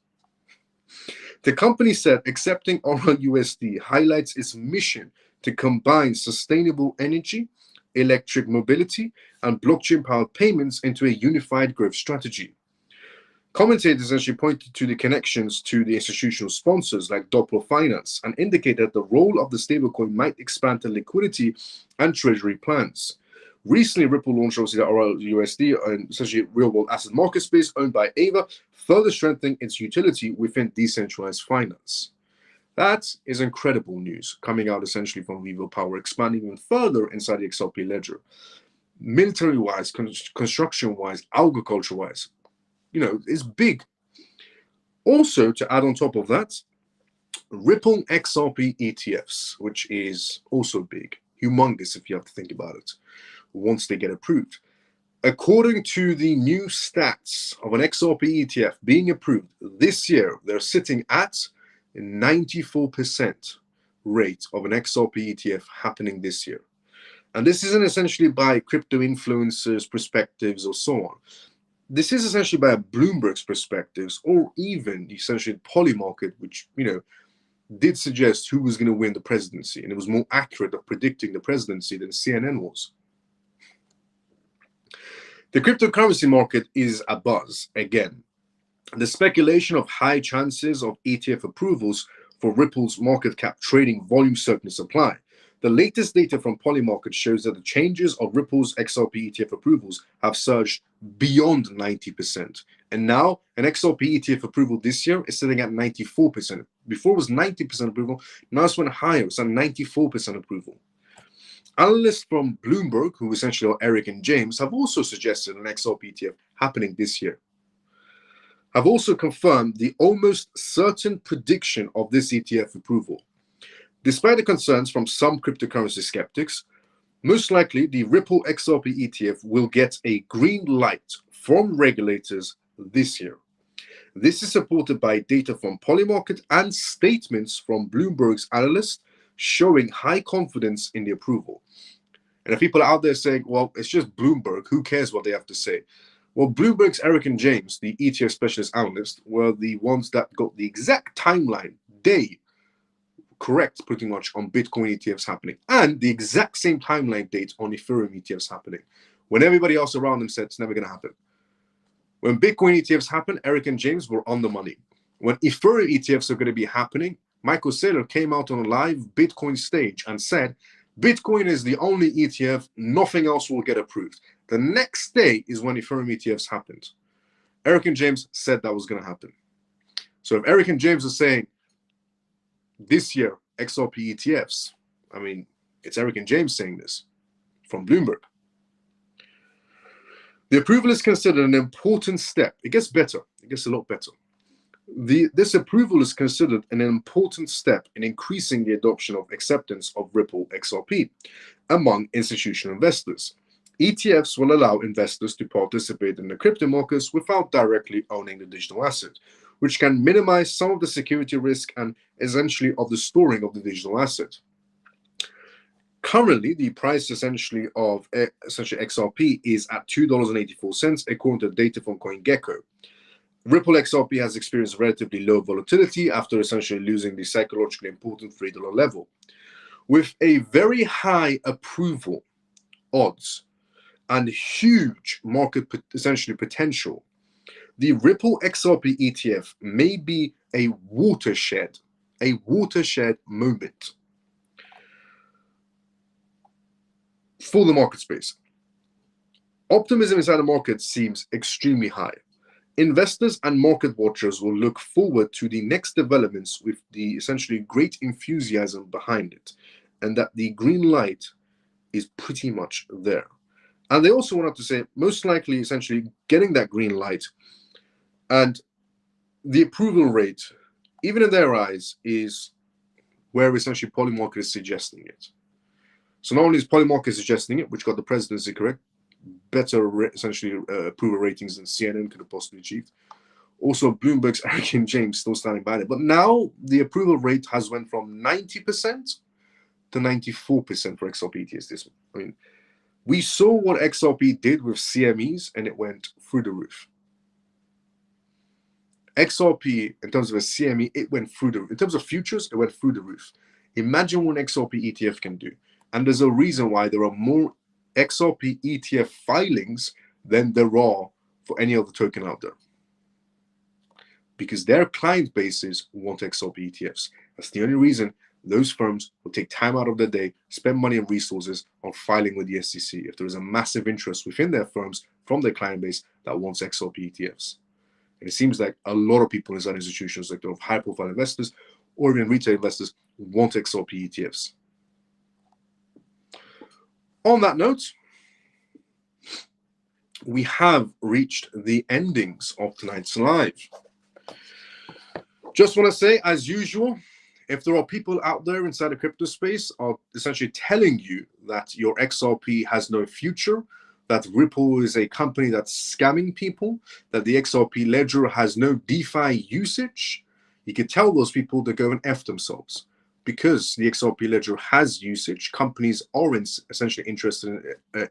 [SPEAKER 1] The company said accepting RUSD highlights its mission to combine sustainable energy, electric mobility, and blockchain-powered payments into a unified growth strategy. Commentators actually pointed to the connections to the institutional sponsors like Doppler Finance and indicate that the role of the stablecoin might expand to liquidity and treasury plans. Recently, Ripple launched obviously the RLUSD and essentially real-world asset market space owned by Ava, further strengthening its utility within decentralized finance. That is incredible news coming out essentially from Vivo Power, expanding even further inside the XRP ledger. Military-wise, construction-wise, agriculture-wise, it's big. Also, to add on top of that, Ripple XRP ETFs, which is also big, humongous if you have to think about it, once they get approved. According to the new stats of an XRP ETF being approved this year, they're sitting at a 94% rate of an XRP ETF happening this year. And this isn't essentially by crypto influencers' perspectives or so on. This is essentially by Bloomberg's perspectives, or even essentially Polymarket, which did suggest who was going to win the presidency, and it was more accurate of predicting the presidency than CNN was. The cryptocurrency market is abuzz again. The speculation of high chances of ETF approvals for Ripple's market cap trading volume certainly supply. The latest data from Polymarket shows that the changes of Ripple's XRP ETF approvals have surged beyond 90%. And now an XRP ETF approval this year is sitting at 94%. Before it was 90% approval, now it's went higher. It's at 94% approval. Analysts from Bloomberg, who essentially are Eric and James, have also suggested an XRP ETF happening this year. Have also confirmed the almost certain prediction of this ETF approval. Despite the concerns from some cryptocurrency skeptics, most likely the Ripple XRP ETF will get a green light from regulators this year. This is supported by data from Polymarket and statements from Bloomberg's analysts showing high confidence in the approval. And if people are out there saying, well, it's just Bloomberg, who cares what they have to say? Well, Bloomberg's Eric and James, the ETF specialist analyst, were the ones that got the exact timeline, day, correct pretty much on Bitcoin ETFs happening, and the exact same timeline date on Ethereum ETFs happening, when everybody else around them said it's never going to happen. When Bitcoin ETFs happen, Eric and James were on the money. When Ethereum ETFs are going to be happening, Michael Saylor came out on a live Bitcoin stage and said, Bitcoin is the only ETF, nothing else will get approved. The next day is when Ethereum ETFs happened. Eric and James said that was going to happen. So if Eric and James are saying this year, XRP ETFs, I mean, it's Eric and James saying this from Bloomberg. The approval is considered an important step. It gets better. It gets a lot better. This approval is considered an important step in increasing the adoption of acceptance of Ripple XRP among institutional investors. ETFs will allow investors to participate in the crypto markets without directly owning the digital asset, which can minimize some of the security risk and essentially of the storing of the digital asset. Currently, the price essentially of XRP is at $2.84 according to data from CoinGecko. Ripple XRP has experienced relatively low volatility after essentially losing the psychologically important $3 level. With a very high approval odds and huge market essentially potential, the Ripple XRP ETF may be a watershed moment for the market space. Optimism inside the market seems extremely high. Investors and market watchers will look forward to the next developments with the essentially great enthusiasm behind it, and that the green light is pretty much there. And they also wanted to say, most likely, essentially getting that green light and the approval rate, even in their eyes, is where essentially Polymarket is suggesting it. So not only is Polymarket suggesting it, which got the presidency correct, better essentially approval ratings than CNN could have possibly achieved. Also, Bloomberg's Eric and James still standing by it. But now the approval rate has went from 90% to 94% for XRP ETFs. I mean, we saw what XRP did with CMEs, and it went through the roof. XRP, in terms of a CME, it went through the roof. In terms of futures, it went through the roof. Imagine what an XRP ETF can do. And there's a reason why there are more XRP ETF filings than there are for any other token out there. Because their client bases want XRP ETFs. That's the only reason those firms will take time out of their day, spend money and resources on filing with the SEC if there is a massive interest within their firms from their client base that wants XRP ETFs. And it seems like a lot of people inside institutions, like the high-profile investors or even retail investors, want XRP ETFs. On that note, we have reached the endings of tonight's live. Just want to say, as usual, if there are people out there inside the crypto space are essentially telling you that your XRP has no future, that Ripple is a company that's scamming people, that the XRP ledger has no DeFi usage, you could tell those people to go and F themselves. Because the XRP ledger has usage, companies are essentially interested in,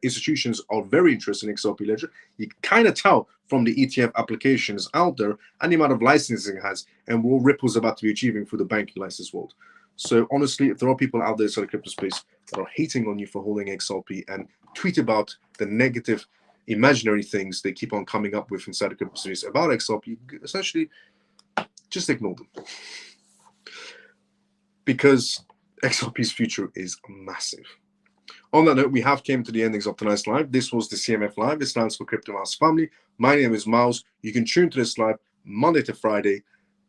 [SPEAKER 1] institutions are very interested in XRP ledger. You can kind of tell from the ETF applications out there and the amount of licensing it has and what Ripple's about to be achieving through the banking license world. So honestly, if there are people out there inside the crypto space that are hating on you for holding XRP and tweet about the negative imaginary things they keep on coming up with inside the crypto space about XRP, essentially just ignore them. Because XRP's future is massive. On that note, we have came to the endings of tonight's live. This was the CMF Live. It stands for Crypto Mouse Family. My name is Miles. You can tune to this live Monday to Friday,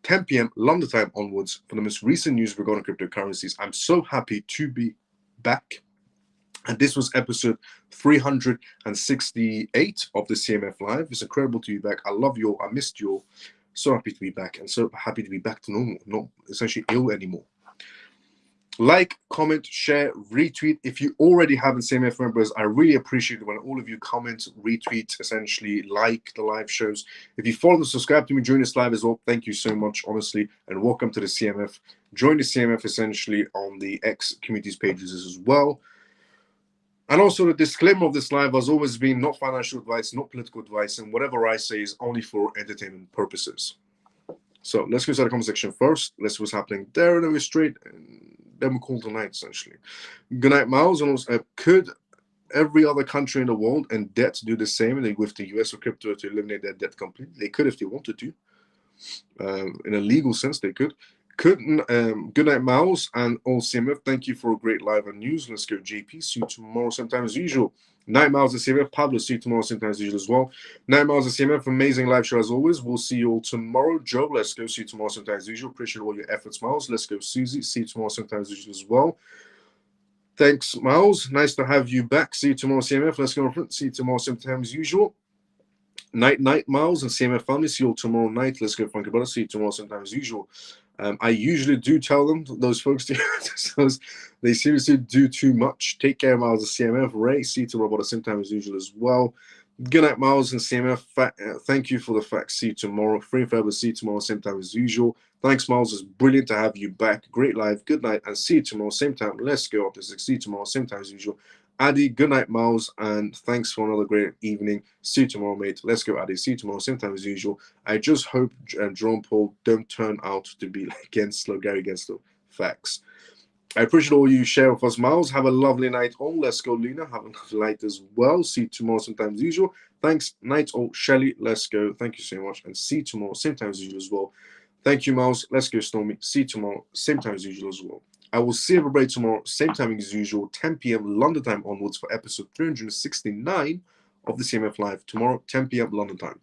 [SPEAKER 1] 10 p.m. London time onwards for the most recent news regarding cryptocurrencies. I'm so happy to be back. And this was episode 368 of the CMF Live. It's incredible to be back. I love you all. I missed you all. So happy to be back and so happy to be back to normal, not essentially ill anymore. Like, comment, share, retweet. If you already haven't CMF members, I really appreciate it when all of you comment, retweet, essentially like the live shows. If you follow and subscribe to me during this live as well, thank you so much, honestly, and welcome to the CMF. Join the CMF essentially on the X communities pages as well. And also the disclaimer of this live has always been not financial advice, not political advice, and whatever I say is only for entertainment purposes. So let's go to the comment section first. Let's see what's happening there, and then we're straight, and then we call tonight, essentially. Good night, Miles. And also, could every other country in the world and debt do the same with the US or crypto to eliminate their debt completely? They could if they wanted to. In a legal sense, they could. Good night, Miles, and all CMF. Thank you for a great live and news. Let's go, JP. See you tomorrow, same as usual. Night, Miles and CMF. Pablo, see you tomorrow, same as usual as well. Night, Miles and CMF. Amazing live show as always. We'll see you all tomorrow. Joe, let's go. See you tomorrow, same as usual. Appreciate all your efforts, Miles. Let's go, Susie. See you tomorrow, same as usual as well. Thanks, Miles. Nice to have you back. See you tomorrow, CMF. Let's go. See you tomorrow, same as usual. Night, Miles and CMF family. See you all tomorrow night. Let's go, Frankie Brother. See you tomorrow, same as usual. I usually do tell them, those folks, they seriously do too much. Take care, Miles and CMF. Ray, see you tomorrow, the same time as usual as well. Good night, Miles and CMF. Thank you for the facts. See you tomorrow. Free and forever. See you tomorrow, same time as usual. Thanks, Miles. It's brilliant to have you back. Great live. Good night, and see you tomorrow, same time. Let's go up to 6. See you tomorrow, same time as usual. Addy, good night, Miles, and thanks for another great evening. See you tomorrow, mate. Let's go, Addy. See you tomorrow, same time as usual. I just hope Jerome Paul don't turn out to be like Gary Gensler. Facts. I appreciate all you share with us, Miles. Have a lovely night all. Let's go, Luna. Have a lovely night as well. See you tomorrow, same time as usual. Thanks, night all. Shelly, let's go. Thank you so much. And see you tomorrow, same time as usual as well. Thank you, Miles. Let's go, Stormy. See you tomorrow, same time as usual as well. I will see everybody tomorrow, same time as usual, 10 p.m. London time onwards for episode 369 of the CMF Live. Tomorrow, 10 p.m. London time.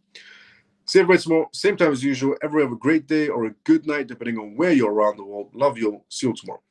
[SPEAKER 1] See everybody tomorrow, same time as usual. Everyone have a great day or a good night, depending on where you're around the world. Love you all. See you all tomorrow.